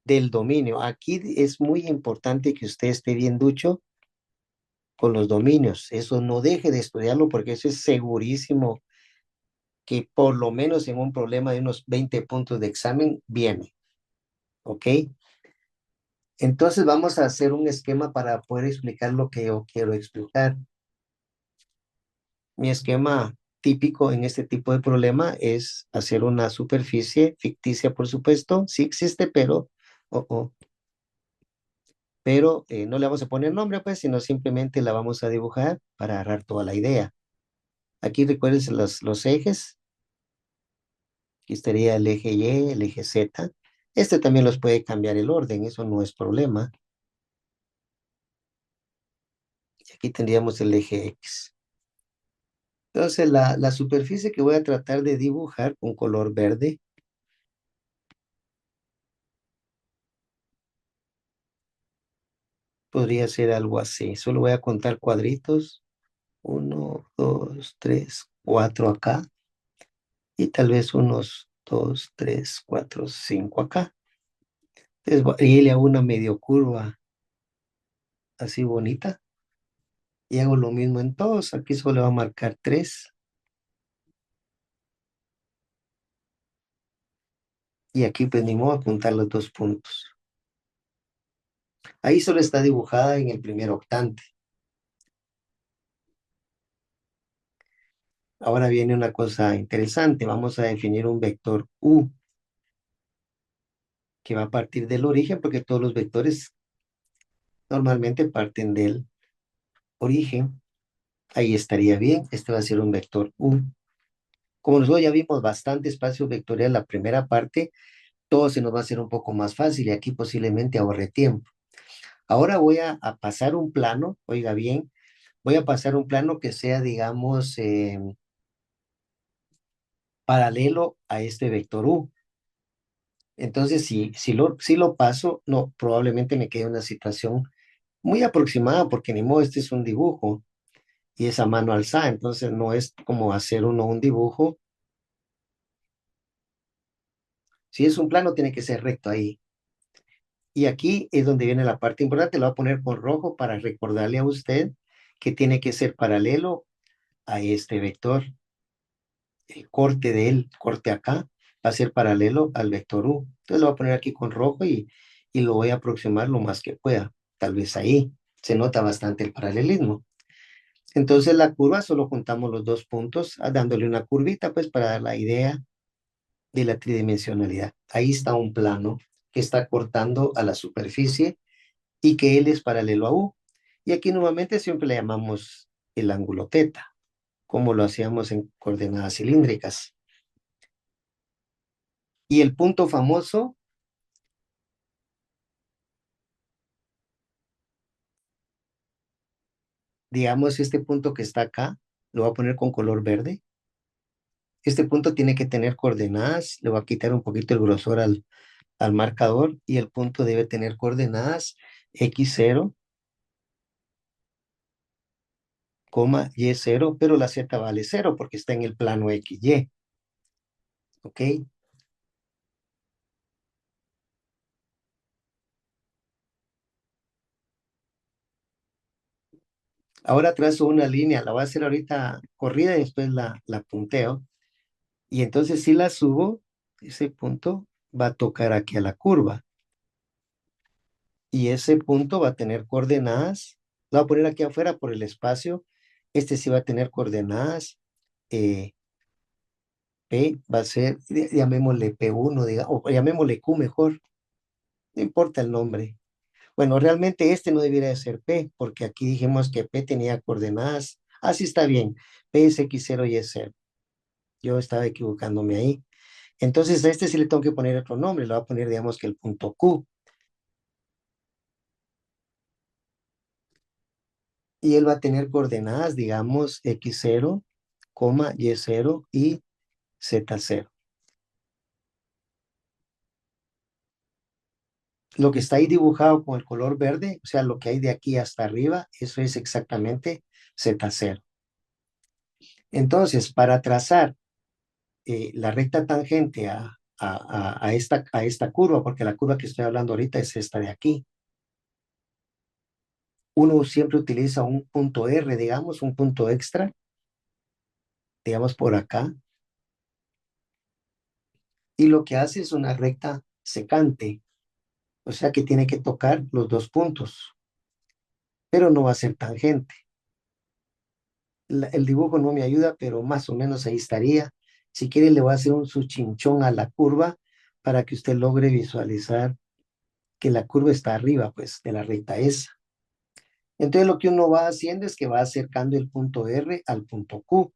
del dominio. Aquí es muy importante que usted esté bien ducho con los dominios. Eso no deje de estudiarlo porque eso es segurísimo que por lo menos en un problema de unos 20 puntos de examen viene, ¿ok? Entonces vamos a hacer un esquema para poder explicar lo que yo quiero explicar. Mi esquema típico en este tipo de problema es hacer una superficie ficticia, por supuesto, sí existe, pero, pero no le vamos a poner nombre, pues, sino simplemente la vamos a dibujar para agarrar toda la idea. Aquí recuerden los ejes. Aquí estaría el eje Y, el eje Z. Este también los puede cambiar el orden, eso no es problema. Aquí tendríamos el eje X. Entonces, la superficie que voy a tratar de dibujar con color verde podría ser algo así. Solo voy a contar cuadritos. 1, 2, 3, 4 acá. Y tal vez unos 2, 3, 4, 5 acá. Entonces, y le hago una medio curva así bonita. Y hago lo mismo en todos. Aquí solo va a marcar 3. Y aquí pues ni modo apuntar los 2 puntos. Ahí solo está dibujada en el primer octante. Ahora viene una cosa interesante. Vamos a definir un vector U que va a partir del origen, porque todos los vectores normalmente parten del origen. Ahí estaría bien. Este va a ser un vector U. Como nosotros ya vimos bastante espacio vectorial en la primera parte, todo se nos va a hacer un poco más fácil y aquí posiblemente ahorre tiempo. Ahora voy a pasar un plano, oiga bien, voy a pasar un plano que sea, digamos, paralelo a este vector U. Entonces, si lo paso, no, probablemente me quede una situación muy aproximada, porque ni modo, este es un dibujo y es a mano alzada, entonces no es como hacer uno un dibujo. Si es un plano, tiene que ser recto ahí. Y aquí es donde viene la parte importante, lo voy a poner con rojo para recordarle a usted que tiene que ser paralelo a este vector. El corte de él, corte acá, va a ser paralelo al vector U. Entonces lo voy a poner aquí con rojo y lo voy a aproximar lo más que pueda. Tal vez ahí se nota bastante el paralelismo. Entonces la curva solo juntamos los 2 puntos, dándole una curvita pues para dar la idea de la tridimensionalidad. Ahí está un plano que está cortando a la superficie y que él es paralelo a U. Y aquí nuevamente siempre le llamamos el ángulo teta, como lo hacíamos en coordenadas cilíndricas. Y el punto famoso, digamos, este punto que está acá, lo voy a poner con color verde. Este punto tiene que tener coordenadas, le voy a quitar un poquito el grosor al marcador y el punto debe tener coordenadas x0, y0, pero la z vale 0 porque está en el plano xy. ¿Ok? Ahora trazo una línea, la voy a hacer ahorita corrida y después la punteo. Y entonces si la subo, ese punto va a tocar aquí a la curva. Y ese punto va a tener coordenadas. Lo voy a poner aquí afuera por el espacio. Este sí va a tener coordenadas. P va a ser, llamémosle P1, o llamémosle Q mejor. No importa el nombre. Bueno, realmente este no debiera de ser P, porque aquí dijimos que P tenía coordenadas. Así está bien. P es X0 y es 0. Yo estaba equivocándome ahí. Entonces a este sí le tengo que poner otro nombre. Le voy a poner, digamos, que el punto Q. Y él va a tener coordenadas, digamos, X0, Y0 y Z0. Lo que está ahí dibujado con el color verde, o sea, lo que hay de aquí hasta arriba, eso es exactamente Z0. Entonces, para trazar la recta tangente a esta curva, porque la curva que estoy hablando ahorita es esta de aquí, uno siempre utiliza un punto R, digamos, un punto extra, digamos por acá, y lo que hace es una recta secante, o sea que tiene que tocar los 2 puntos, pero no va a ser tangente. El dibujo no me ayuda, pero más o menos ahí estaría. Si quiere, le voy a hacer un suchinchón a la curva para que usted logre visualizar que la curva está arriba, pues, de la recta esa. Entonces, lo que uno va haciendo es que va acercando el punto R al punto Q,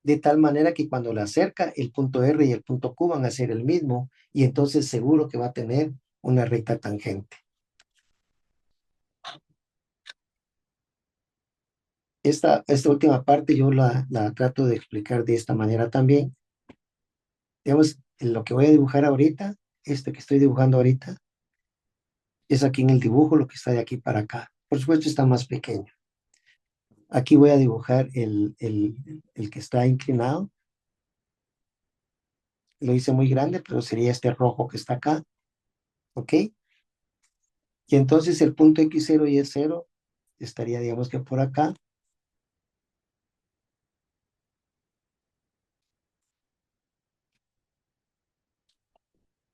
de tal manera que cuando la acerca, el punto R y el punto Q van a ser el mismo, y entonces seguro que va a tener una recta tangente. Esta última parte yo la trato de explicar de esta manera también. Digamos, lo que voy a dibujar ahorita, este que estoy dibujando ahorita, es aquí en el dibujo lo que está de aquí para acá. Por supuesto está más pequeño. Aquí voy a dibujar el que está inclinado. Lo hice muy grande, pero sería este rojo que está acá. ¿Ok? Y entonces el punto X0 y Y0 estaría, digamos que por acá.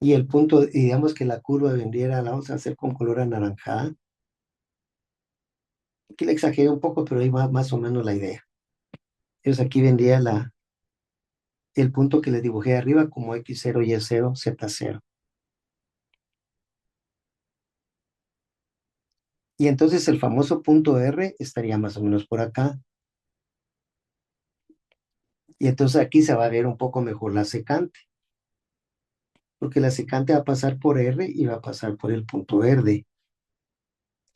Y el punto, y digamos que la curva vendría, la vamos a hacer con color anaranjada. Aquí le exageré un poco, pero ahí va más o menos la idea. Entonces aquí vendría el punto que les dibujé arriba como X0, Y0, Z0. Y entonces el famoso punto R estaría más o menos por acá. Y entonces aquí se va a ver un poco mejor la secante, porque la secante va a pasar por R y va a pasar por el punto verde.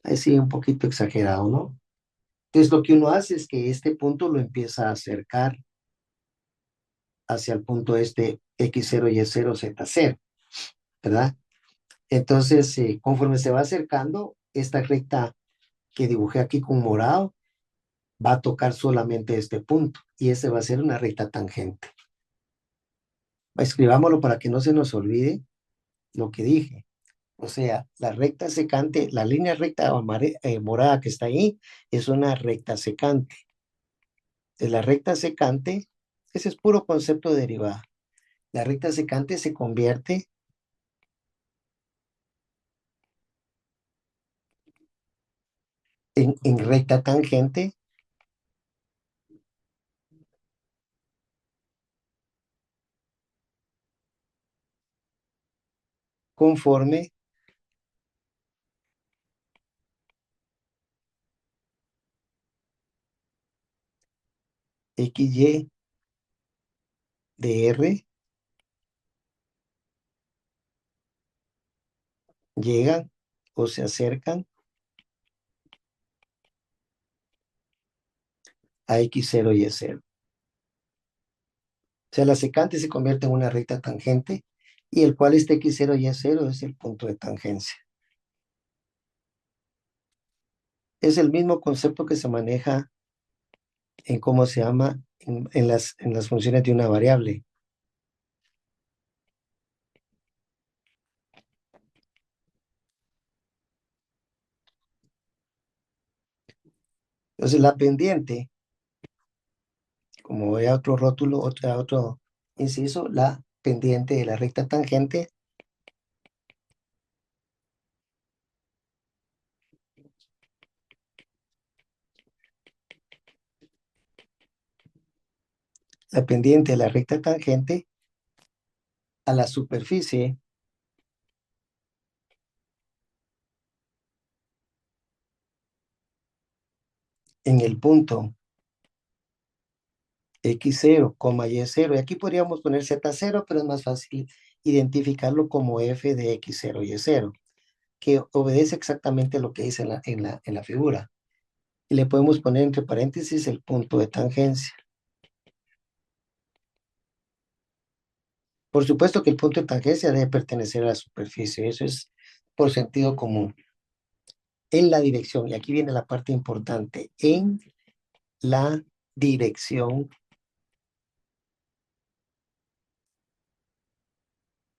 Ahí sí, un poquito exagerado, ¿no? Entonces lo que uno hace es que este punto lo empieza a acercar hacia el punto este X0, Y0, Z0, ¿verdad? Entonces, conforme se va acercando, esta recta que dibujé aquí con morado va a tocar solamente este punto y ese va a ser una recta tangente. Escribámoslo para que no se nos olvide lo que dije. O sea, la recta secante, la línea recta morada que está ahí es una recta secante. De la recta secante, ese es puro concepto de derivada. La recta secante se convierte en recta tangente conforme XY de R llegan o se acercan a X0 y Y0. O sea, la secante se convierte en una recta tangente y el cual este X0 y Y0 es el punto de tangencia. Es el mismo concepto que se maneja en cómo se llama en las funciones de una variable. Entonces, la pendiente, como voy a otro rótulo, otro inciso, la pendiente de la recta tangente, la pendiente de la recta tangente a la superficie en el punto X0, Y0. Y aquí podríamos poner Z0, pero es más fácil identificarlo como F de X0, Y0, que obedece exactamente lo que dice en la figura. Y le podemos poner entre paréntesis el punto de tangencia. Por supuesto que el punto de tangencia debe pertenecer a la superficie, eso es por sentido común. En la dirección, y aquí viene la parte importante, en la dirección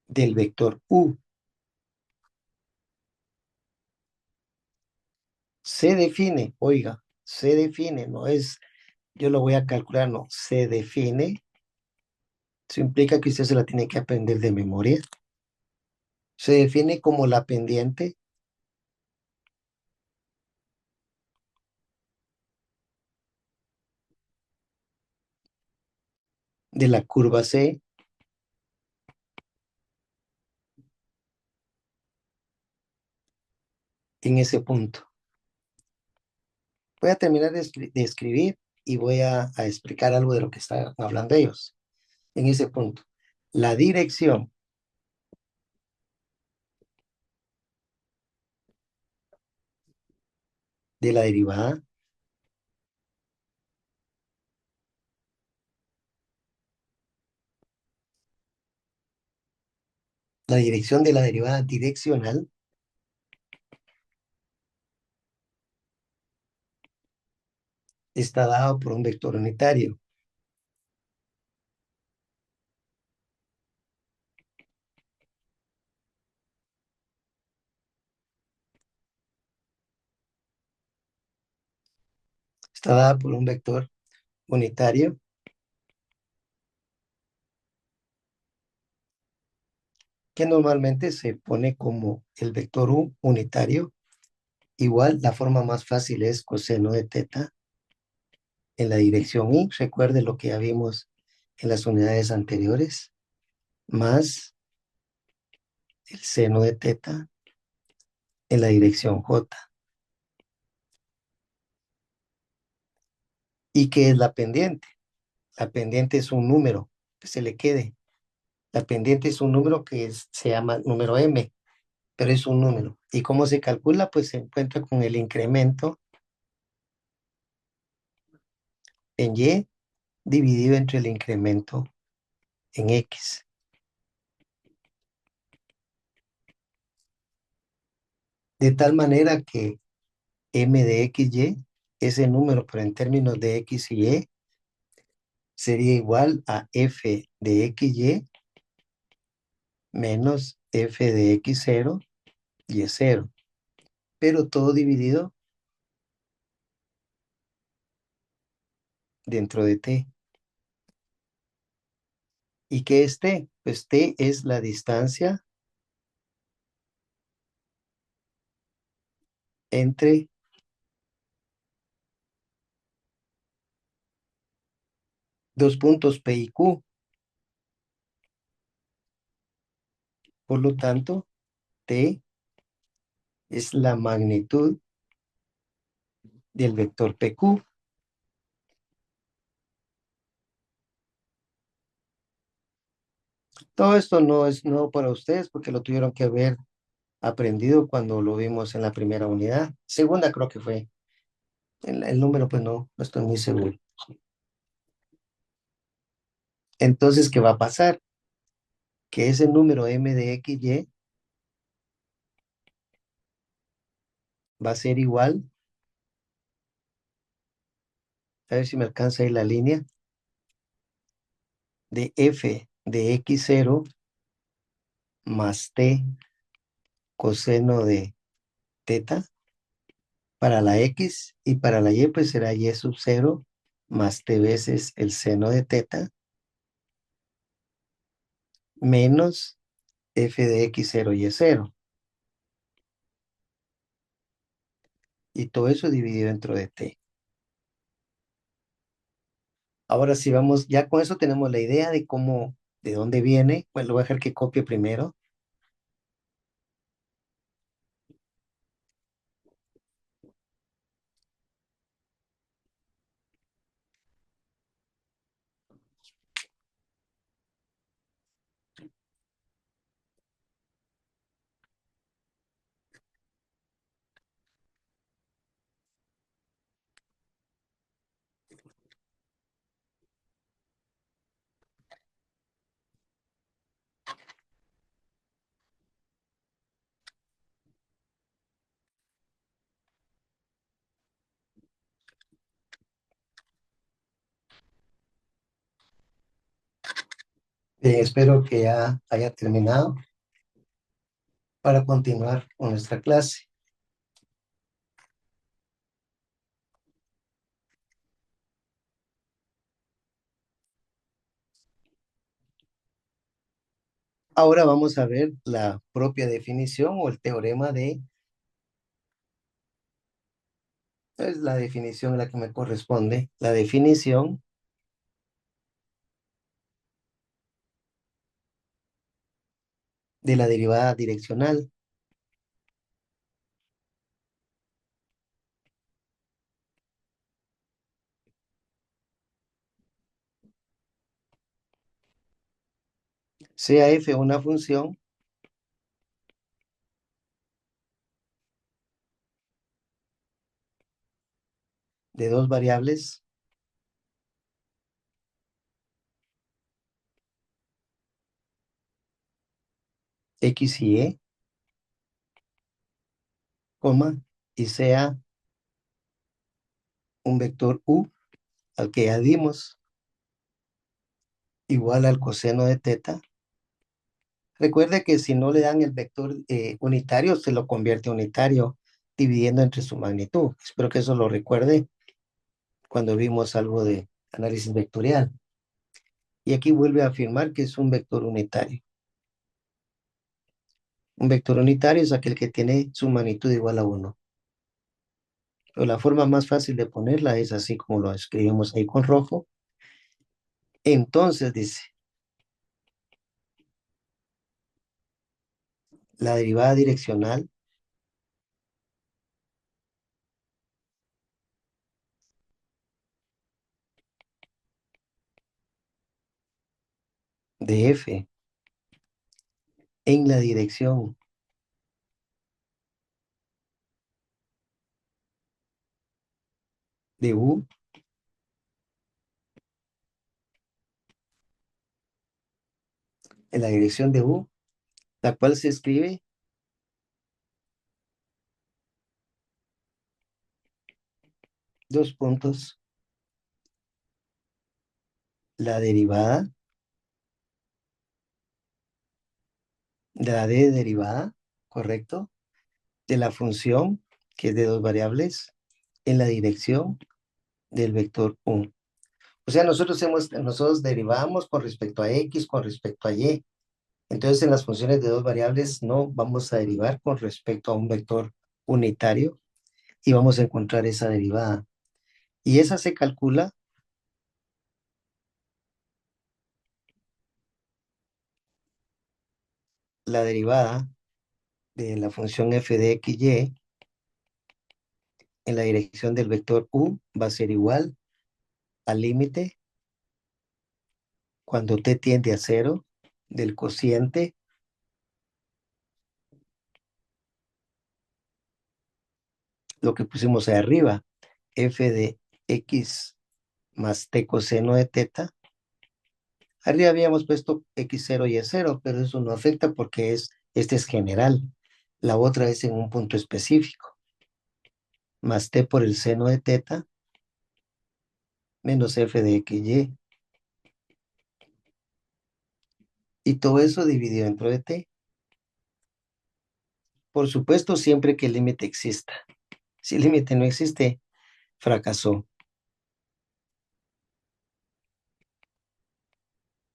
del vector U. Se define, oiga, se define, no es, yo lo voy a calcular, no, se define. Eso implica que usted se la tiene que aprender de memoria. Se define como la pendiente de la curva C en ese punto. Voy a terminar de escribir y voy a explicar algo de lo que están hablando ellos en ese punto. La dirección de la derivada La dirección de la derivada direccional está dado por un vector unitario. Está dada por un vector unitario que normalmente se pone como el vector U unitario. Igual, la forma más fácil es coseno de teta en la dirección Y. Recuerde lo que ya vimos en las unidades anteriores, más el seno de teta en la dirección J. ¿Y qué es la pendiente? La pendiente es un número que se le quede. La pendiente es un número se llama número M, pero es un número. ¿Y cómo se calcula? Pues se encuentra con el incremento en Y dividido entre el incremento en X. De tal manera que M de XY, ese número, pero en términos de X y Y, sería igual a F de XY menos F de X0 Y0, pero todo dividido dentro de T. ¿Y qué es T? Pues T es la distancia entre dos puntos P y Q. Por lo tanto, T es la magnitud del vector PQ. Todo esto no es nuevo para ustedes porque lo tuvieron que haber aprendido cuando lo vimos en la primera unidad. Segunda creo que fue. El número, pues no estoy muy seguro. Entonces, ¿qué va a pasar? Que ese número M de XY va a ser igual, a ver si me alcanza ahí la línea, de F de X0 más T coseno de teta para la X, y para la Y pues será Y sub 0 más T veces el seno de teta menos F de X0 Y0. Y todo eso dividido dentro de T. Ahora sí vamos, ya con eso tenemos la idea de cómo, de dónde viene. Pues lo voy a dejar que copie primero. Espero que ya haya terminado para continuar con nuestra clase. Ahora vamos a ver la propia definición o el teorema de, es la definición a la que me corresponde, la definición de la derivada direccional. Sea f una función de dos variables X y Y, coma, y sea un vector U al que ya dimos, igual al coseno de teta. Recuerde que si no le dan el vector unitario, se lo convierte en unitario dividiendo entre su magnitud. Espero que eso lo recuerde cuando vimos algo de análisis vectorial. Y aquí vuelve a afirmar que es un vector unitario. Un vector unitario es aquel que tiene su magnitud igual a 1. Pero la forma más fácil de ponerla es así como lo escribimos ahí con rojo. Entonces dice, la derivada direccional de f en la dirección de u, en la dirección de u, la cual se escribe dos puntos, la derivada de la d derivada, ¿correcto? De la función, que es de dos variables, en la dirección del vector u. O sea, nosotros derivamos con respecto a x, con respecto a y. Entonces, en las funciones de dos variables no vamos a derivar con respecto a un vector unitario y vamos a encontrar esa derivada. Y esa se calcula la derivada de la función f de x, y en la dirección del vector u va a ser igual al límite cuando t tiende a 0 del cociente lo que pusimos ahí arriba, f de x más t coseno de teta. Arriba habíamos puesto x0 y y0, pero eso no afecta porque este es general. La otra es en un punto específico. Más t por el seno de teta menos f de xy. Y todo eso dividido dentro de t. Por supuesto, siempre que el límite exista. Si el límite no existe, fracasó.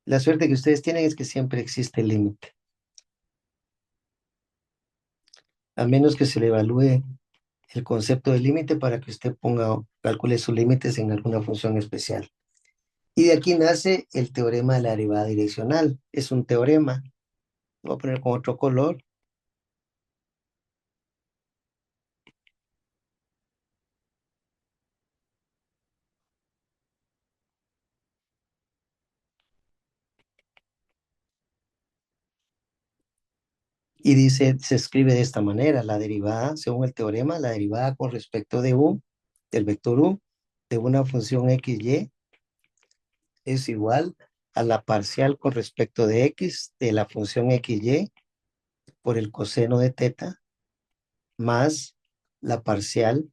La suerte que ustedes tienen es que siempre existe el límite. A menos que se le evalúe el concepto de límite para que usted calcule sus límites en alguna función especial. Y de aquí nace el teorema de la derivada direccional. Es un teorema. Lo voy a poner con otro color. Y dice, se escribe de esta manera, la derivada, según el teorema, la derivada con respecto de u, del vector u, de una función xy, es igual a la parcial con respecto de x de la función xy por el coseno de teta, más la parcial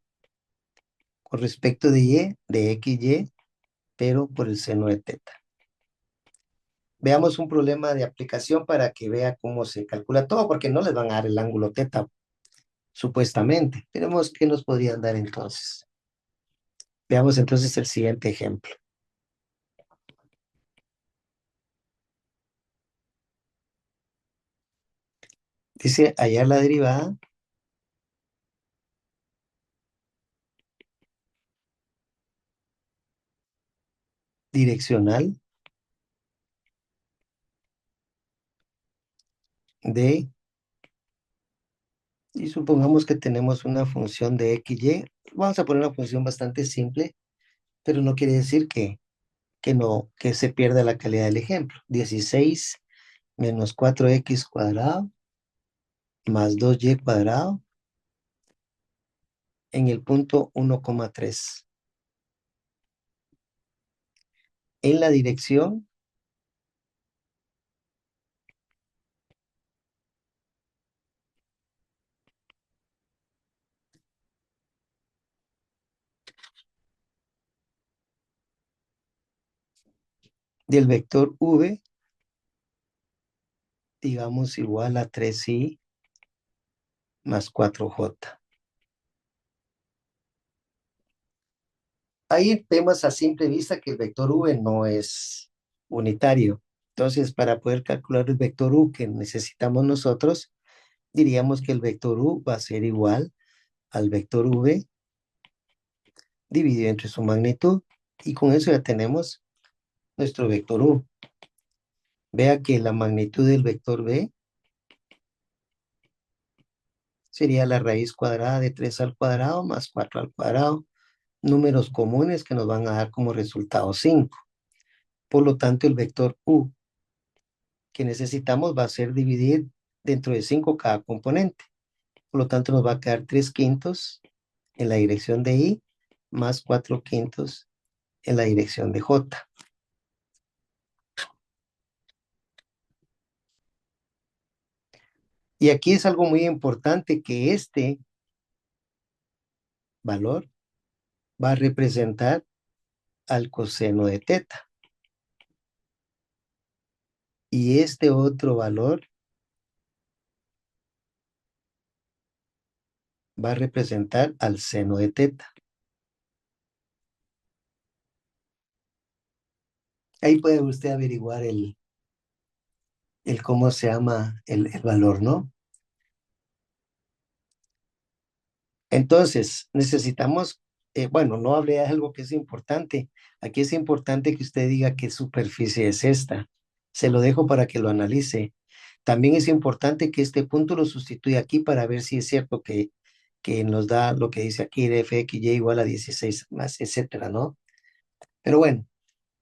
con respecto de y de xy, pero por el seno de teta. Veamos un problema de aplicación para que vea cómo se calcula todo, porque no les van a dar el ángulo teta, supuestamente. Veremos qué nos podrían dar entonces. Veamos entonces el siguiente ejemplo. Dice hallar la derivada direccional de, y supongamos que tenemos una función de xy. Vamos a poner una función bastante simple, pero no quiere decir que se pierda la calidad del ejemplo. 16 menos 4x cuadrado más 2y cuadrado en el punto 1,3. En la dirección del vector v, digamos, igual a 3i más 4j. Ahí vemos a simple vista que el vector v no es unitario. Entonces, para poder calcular el vector u que necesitamos nosotros, diríamos que el vector u va a ser igual al vector v dividido entre su magnitud. Y con eso ya tenemos nuestro vector u. Vea que la magnitud del vector v sería la raíz cuadrada de 3 al cuadrado más 4 al cuadrado. Números comunes que nos van a dar como resultado 5. Por lo tanto, el vector u que necesitamos va a ser dividir dentro de 5 cada componente. Por lo tanto, nos va a quedar 3/5 en la dirección de i más 4/5 en la dirección de j. Y aquí es algo muy importante que este valor va a representar al coseno de teta. Y este otro valor va a representar al seno de teta. Ahí puede usted averiguar el cómo se llama el valor, ¿no? Entonces, necesitamos, bueno, no hablé de algo que es importante. Aquí es importante que usted diga qué superficie es esta. Se lo dejo para que lo analice. También es importante que este punto lo sustituya aquí para ver si es cierto que nos da lo que dice aquí de fxy igual a 16 más, etcétera, ¿no? Pero bueno,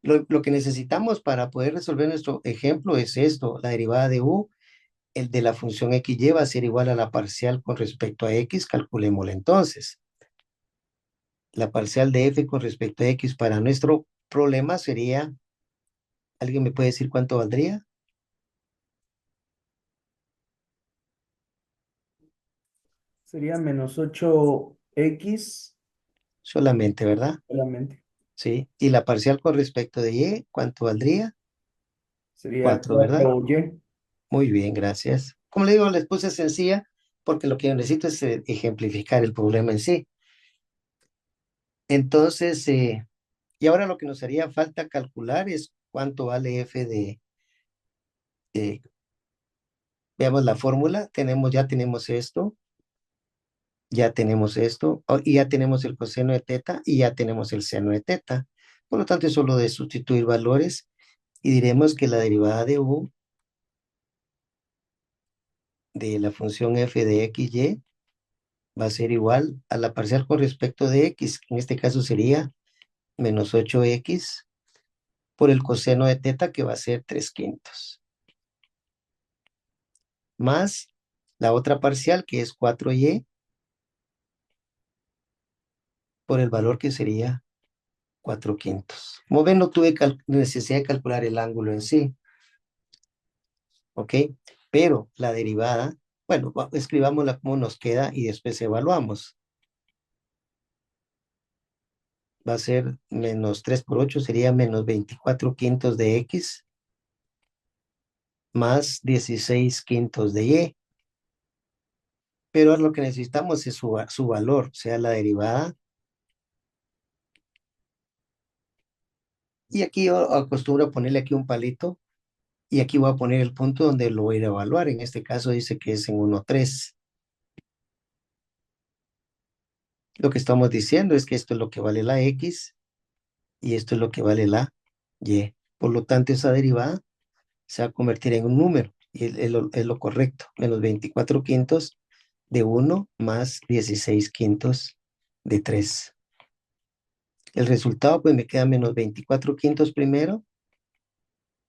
lo que necesitamos para poder resolver nuestro ejemplo es esto, la derivada de u, el de la función xy va a ser igual a la parcial con respecto a x, calculémosla entonces. La parcial de f con respecto a x para nuestro problema sería, ¿alguien me puede decir cuánto valdría? Sería menos 8x Solamente, ¿verdad? solamente. Sí. Y la parcial con respecto de y, ¿cuánto valdría? Sería 4, ¿verdad? 4y. Muy bien, gracias. Como le digo, les puse sencilla porque lo que yo necesito es ejemplificar el problema en sí. Entonces, y ahora lo que nos haría falta calcular es cuánto vale f de veamos la fórmula, ya tenemos esto, y ya tenemos el coseno de teta y ya tenemos el seno de teta. Por lo tanto, es solo de sustituir valores y diremos que la derivada de u de la función f de xy va a ser igual a la parcial con respecto de x, que en este caso sería menos 8x por el coseno de teta, que va a ser 3/5, más la otra parcial, que es 4y, por el valor que sería 4/5. Como ven, no tuve necesidad de calcular el ángulo en sí, ¿ok? Pero la derivada, bueno, escribámosla como nos queda y después evaluamos. Va a ser menos 3 por 8, sería menos 24/5 de x, más 16/5 de y. Pero lo que necesitamos es su valor, o sea, la derivada. Y aquí yo acostumbro a ponerle aquí un palito, y aquí voy a poner el punto donde lo voy a ir a evaluar. En este caso dice que es en 1,3. Lo que estamos diciendo es que esto es lo que vale la x y esto es lo que vale la y. Por lo tanto, esa derivada se va a convertir en un número y es lo correcto. Menos 24/5 de 1 más 16/5 de 3. El resultado pues me queda menos 24/5 primero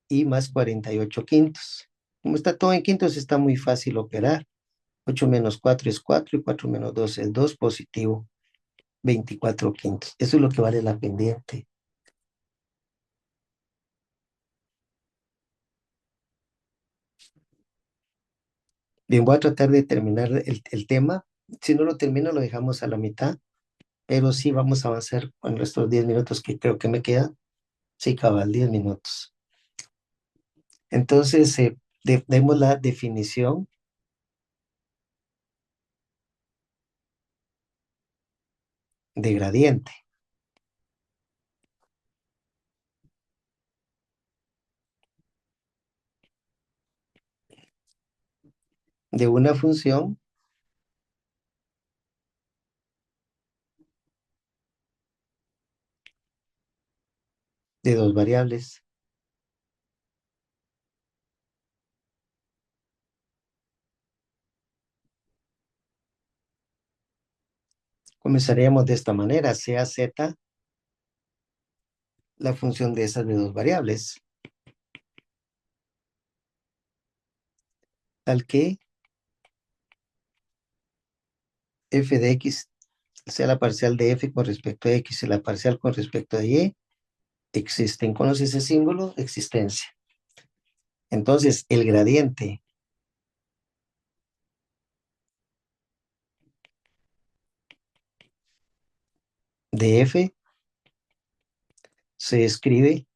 y más 48/5. Como está todo en quintos, está muy fácil operar. 8 menos 4 es 4 y 4 menos 2 es 2, positivo 24/5. Eso es lo que vale la pendiente. Bien, voy a tratar de terminar el tema. Si no lo termino, lo dejamos a la mitad, pero sí vamos a avanzar con estos 10 minutos que creo que me quedan. Sí, cabal, 10 minutos. Entonces, demos la definición de gradiente de una función de dos variables. Comenzaríamos de esta manera, sea z la función de esas de dos variables, tal que f de x sea la parcial de f con respecto a x y la parcial con respecto a y, existen. ¿Conoce ese símbolo? Existencia. Entonces, el gradiente de f se escribe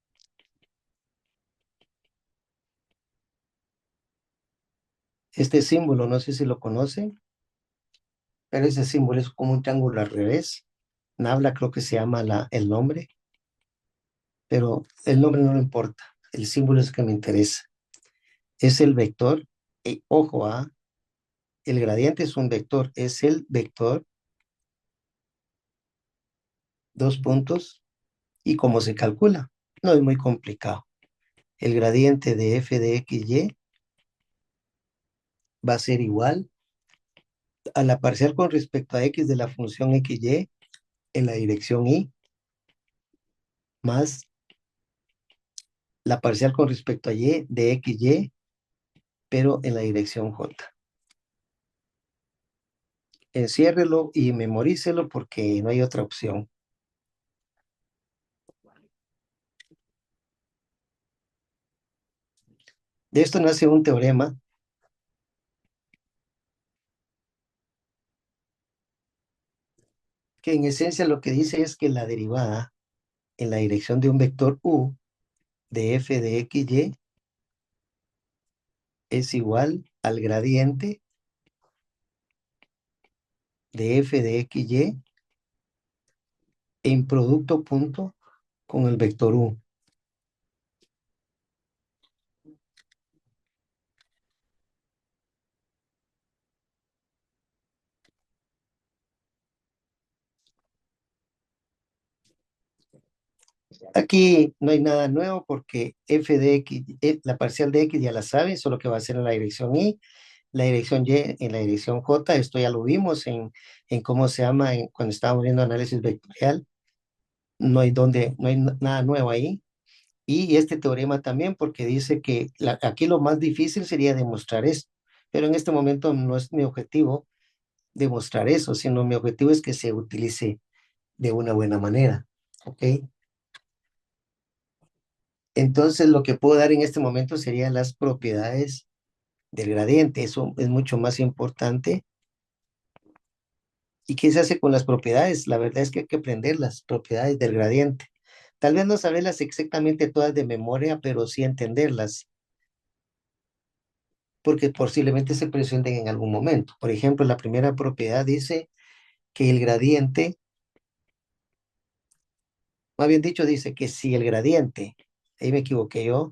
este símbolo, no sé si lo conocen, pero ese símbolo es como un triángulo al revés. Nabla creo que se llama el nombre, pero el nombre no lo importa. El símbolo es el que me interesa. Es el vector, ojo el gradiente es un vector, es el vector, dos puntos, y cómo se calcula. No es muy complicado. El gradiente de f de x, y va a ser igual a la parcial con respecto a x de la función x, y en la dirección y, más la parcial con respecto a y de x, y, pero en la dirección j. Enciérrelo y memorícelo porque no hay otra opción. De esto nace un teorema que en esencia lo que dice es que la derivada en la dirección de un vector u de f de x, y es igual al gradiente de f de x, y en producto punto con el vector u. Aquí no hay nada nuevo porque f de x, la parcial de x ya la sabe, solo que va a ser en la dirección y, la dirección y en la dirección j. Esto ya lo vimos en cómo se llama cuando estábamos viendo análisis vectorial. No hay nada nuevo ahí. Y este teorema también porque dice que aquí lo más difícil sería demostrar esto, pero en este momento no es mi objetivo demostrar eso, sino mi objetivo es que se utilice de una buena manera. ¿Ok? Entonces, lo que puedo dar en este momento serían las propiedades del gradiente. Eso es mucho más importante. ¿Y qué se hace con las propiedades? La verdad es que hay que aprender las propiedades del gradiente. Tal vez no saberlas exactamente todas de memoria, pero sí entenderlas, porque posiblemente se presenten en algún momento. Por ejemplo, la primera propiedad dice que el gradiente, más bien dicho, dice que si el gradiente, ahí me equivoqué yo,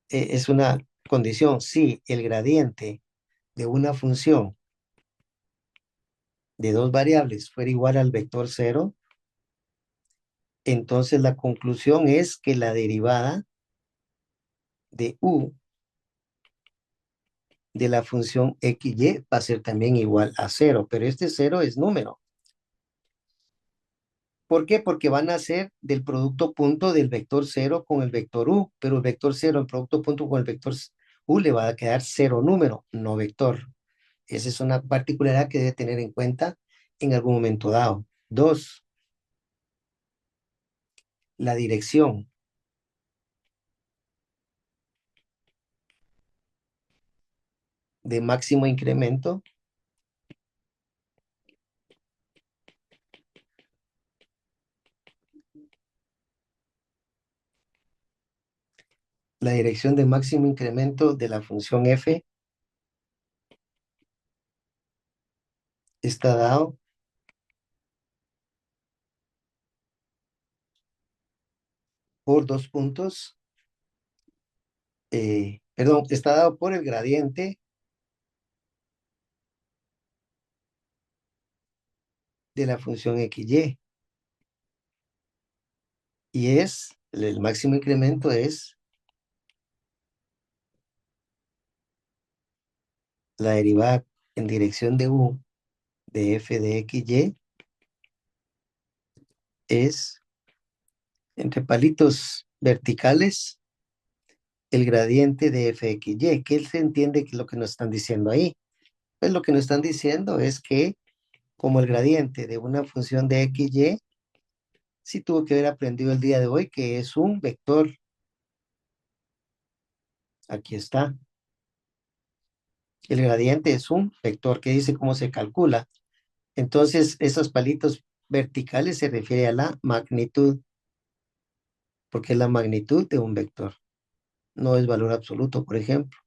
es una condición, si el gradiente de una función de dos variables fuera igual al vector cero, entonces la conclusión es que la derivada de u de la función xy va a ser también igual a cero, pero este cero es número. ¿Por qué? Porque van a ser del producto punto del vector cero con el vector u, pero el vector cero, el producto punto con el vector u le va a quedar cero número, no vector. Esa es una particularidad que debe tener en cuenta en algún momento dado. Dos, la dirección de máximo incremento La dirección de máximo incremento de la función f está dado por dos puntos, perdón, está dado por el gradiente de la función xy. Y el máximo incremento es la derivada en dirección de u de f de xy es entre palitos verticales el gradiente de fxy. ¿Qué se entiende que es lo que nos están diciendo ahí? Pues lo que nos están diciendo es que como el gradiente de una función de xy, sí tuvo que haber aprendido el día de hoy que es un vector. Aquí está. El gradiente es un vector que dice cómo se calcula. Entonces, esos palitos verticales se refiere a la magnitud, porque es la magnitud de un vector. No es valor absoluto, por ejemplo.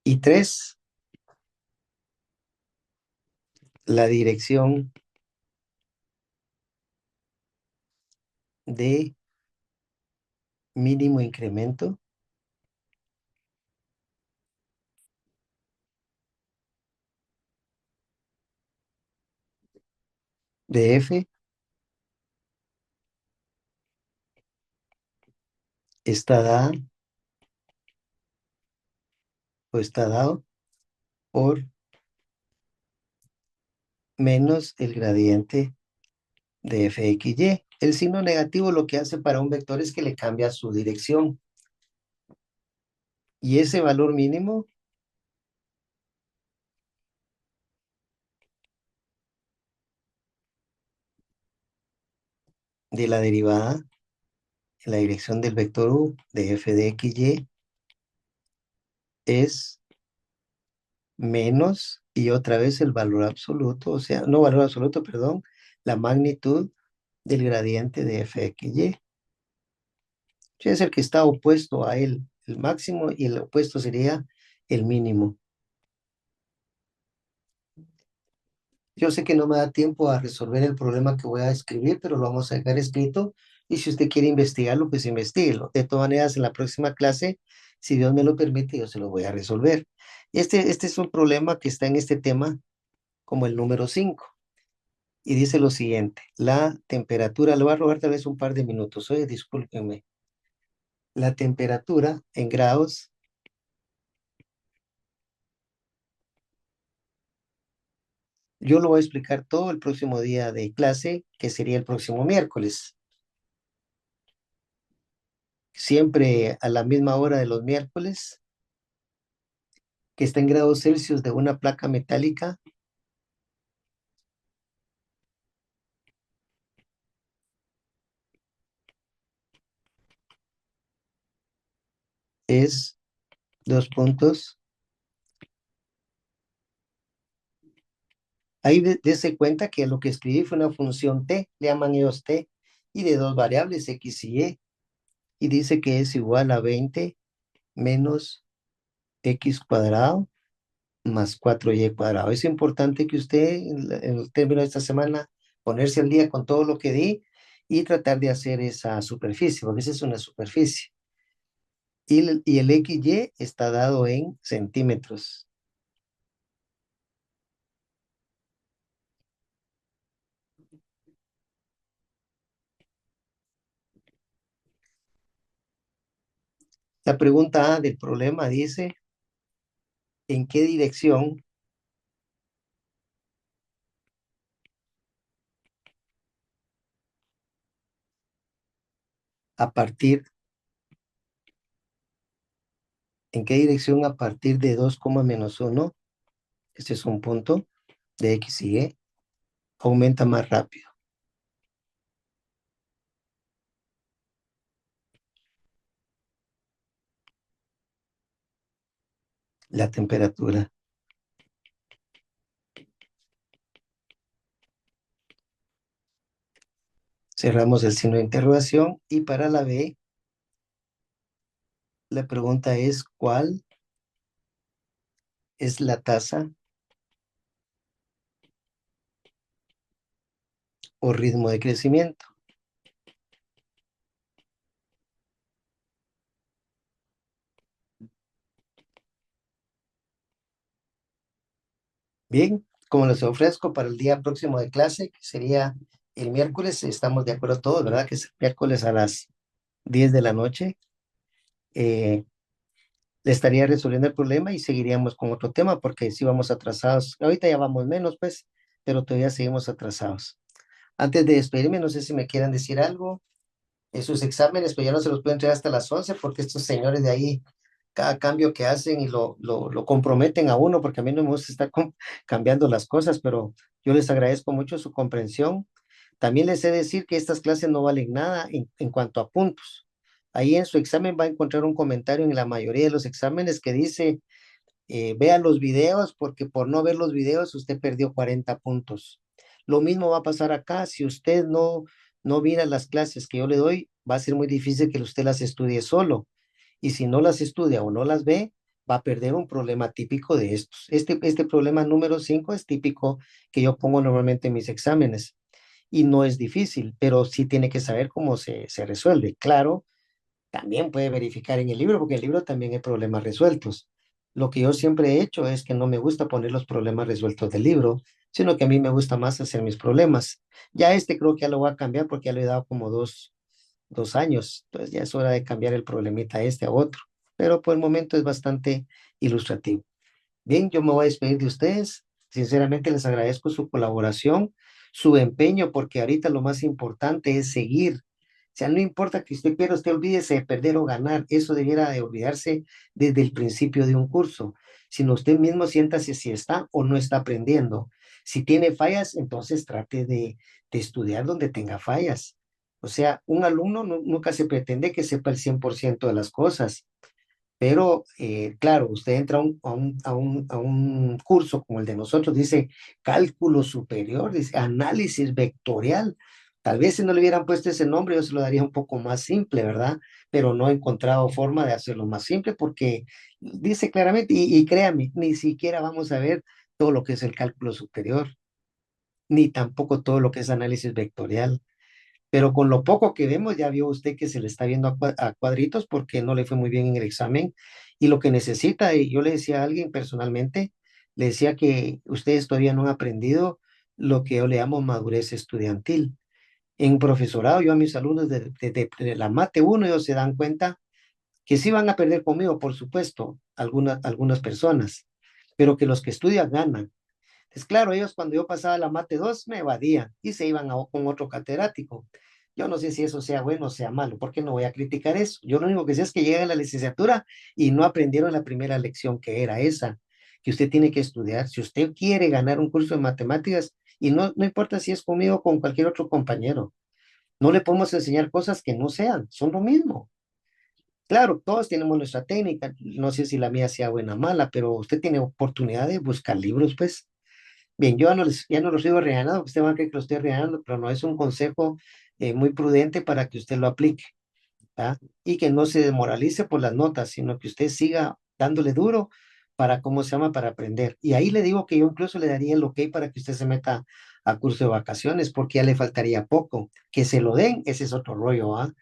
Y tres, la dirección de mínimo incremento de f está dada o está dado por menos el gradiente de fxy. El signo negativo lo que hace para un vector es que le cambia su dirección. Y ese valor mínimo de la derivada en la dirección del vector u de f de xy es menos y otra vez el valor absoluto, o sea, no valor absoluto, perdón, la magnitud del gradiente de fxy. Es el que está opuesto a él, el máximo, y el opuesto sería el mínimo. Yo sé que no me da tiempo a resolver el problema que voy a escribir, pero lo vamos a dejar escrito. Y si usted quiere investigarlo, pues investíguelo. De todas maneras, en la próxima clase, si Dios me lo permite, yo se lo voy a resolver. Este es un problema que está en este tema como el número 5. Y dice lo siguiente, la temperatura, le voy a robar tal vez un par de minutos, oye, discúlpenme. La temperatura en grados yo lo voy a explicar todo el próximo día de clase, que sería el próximo miércoles. Siempre a la misma hora de los miércoles, que está en grados Celsius de una placa metálica, es dos puntos. Ahí dése cuenta que lo que escribí fue una función t, le llaman ellos t, y de dos variables, x y y dice que es igual a 20 menos x cuadrado más 4y cuadrado. Es importante que usted, en el término de esta semana, ponerse al día con todo lo que di y tratar de hacer esa superficie, porque esa es una superficie. Y el XY está dado en centímetros. La pregunta A del problema dice, ¿en qué dirección a partir, a partir de 2, menos 1, este es un punto de X y Y, aumenta más rápido la temperatura? Cerramos el signo de interrogación y para la B, la pregunta es ¿cuál es la tasa o ritmo de crecimiento? Bien, como les ofrezco para el día próximo de clase, que sería el miércoles, estamos de acuerdo todos, ¿verdad? Que es el miércoles a las 10 de la noche. eh, Le estaría resolviendo el problema y seguiríamos con otro tema porque si vamos atrasados, ahorita ya vamos menos, pues, pero todavía seguimos atrasados. Antes de despedirme, no sé si me quieran decir algo. Sus exámenes, pues ya no se los pueden entregar hasta las 11 porque estos señores de ahí, cada cambio que hacen y lo comprometen a uno, porque a mí no me gusta estar cambiando las cosas, pero yo les agradezco mucho su comprensión. También les he de decir que estas clases no valen nada en cuanto a puntos. Ahí en su examen va a encontrar un comentario en la mayoría de los exámenes que dice, vea los videos porque por no ver los videos usted perdió 40 puntos. Lo mismo va a pasar acá. Si usted no mira las clases que yo le doy, va a ser muy difícil que usted las estudie solo. Y si no las estudia o no las ve, va a perder un problema típico de estos. Este problema número 5 es típico que yo pongo normalmente en mis exámenes y no es difícil, pero sí tiene que saber cómo se resuelve. Claro, también puede verificar en el libro, porque en el libro también hay problemas resueltos. Lo que yo siempre he hecho es que no me gusta poner los problemas resueltos del libro, sino que a mí me gusta más hacer mis problemas. Ya este creo que ya lo voy a cambiar porque ya le he dado como dos años, entonces ya es hora de cambiar el problemita este a otro, pero por el momento es bastante ilustrativo. Bien, yo me voy a despedir de ustedes. Sinceramente les agradezco su colaboración, su empeño, porque ahorita lo más importante es seguir. O sea, no importa que usted pierda, usted olvídese de perder o ganar. Eso debiera de olvidarse desde el principio de un curso. Sino usted mismo siéntase si está o no está aprendiendo. Si tiene fallas, entonces trate de estudiar donde tenga fallas. O sea, un alumno nunca se pretende que sepa el 100% de las cosas. Pero, claro, usted entra a un curso como el de nosotros, dice cálculo superior, dice análisis vectorial. Tal vez si no le hubieran puesto ese nombre, yo se lo daría un poco más simple, ¿verdad? Pero no he encontrado forma de hacerlo más simple porque dice claramente, y créame, ni siquiera vamos a ver todo lo que es el cálculo superior, ni tampoco todo lo que es análisis vectorial. Pero con lo poco que vemos, ya vio usted que se le está viendo a cuadritos porque no le fue muy bien en el examen. Y lo que necesita, y yo le decía a alguien personalmente, le decía que ustedes todavía no han aprendido lo que yo le llamo madurez estudiantil. En profesorado, yo a mis alumnos de la Mate 1, ellos se dan cuenta que sí van a perder conmigo, por supuesto, algunas personas, pero que los que estudian ganan. Es claro, ellos cuando yo pasaba la mate 2 me evadían y se iban con otro catedrático. Yo no sé si eso sea bueno o sea malo, porque no voy a criticar eso. Yo lo único que sé es que llegan a la licenciatura y no aprendieron la primera lección que era esa, que usted tiene que estudiar. Si usted quiere ganar un curso de matemáticas, y no importa si es conmigo o con cualquier otro compañero, no le podemos enseñar cosas que no sean, son lo mismo. Claro, todos tenemos nuestra técnica, no sé si la mía sea buena o mala, pero usted tiene oportunidad de buscar libros, pues. Bien, yo ya no lo sigo regañando, porque usted va a creer que lo estoy regañando, pero no es un consejo muy prudente para que usted lo aplique, ¿ah? Y que no se desmoralice por las notas, sino que usted siga dándole duro para, ¿cómo se llama?, para aprender. Y ahí le digo que yo incluso le daría el ok para que usted se meta a curso de vacaciones, porque ya le faltaría poco. Que se lo den, ese es otro rollo, ¿ah?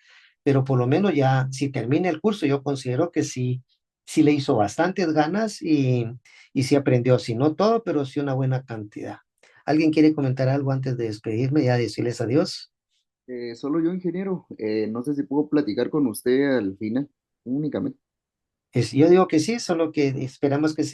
Pero por lo menos ya, si termina el curso, yo considero que sí le hizo bastantes ganas y sí aprendió, si no todo, pero sí una buena cantidad. ¿Alguien quiere comentar algo antes de despedirme, ya decirles adiós? Solo yo, ingeniero. No sé si puedo platicar con usted al final, únicamente. Yo digo que sí, solo que esperamos que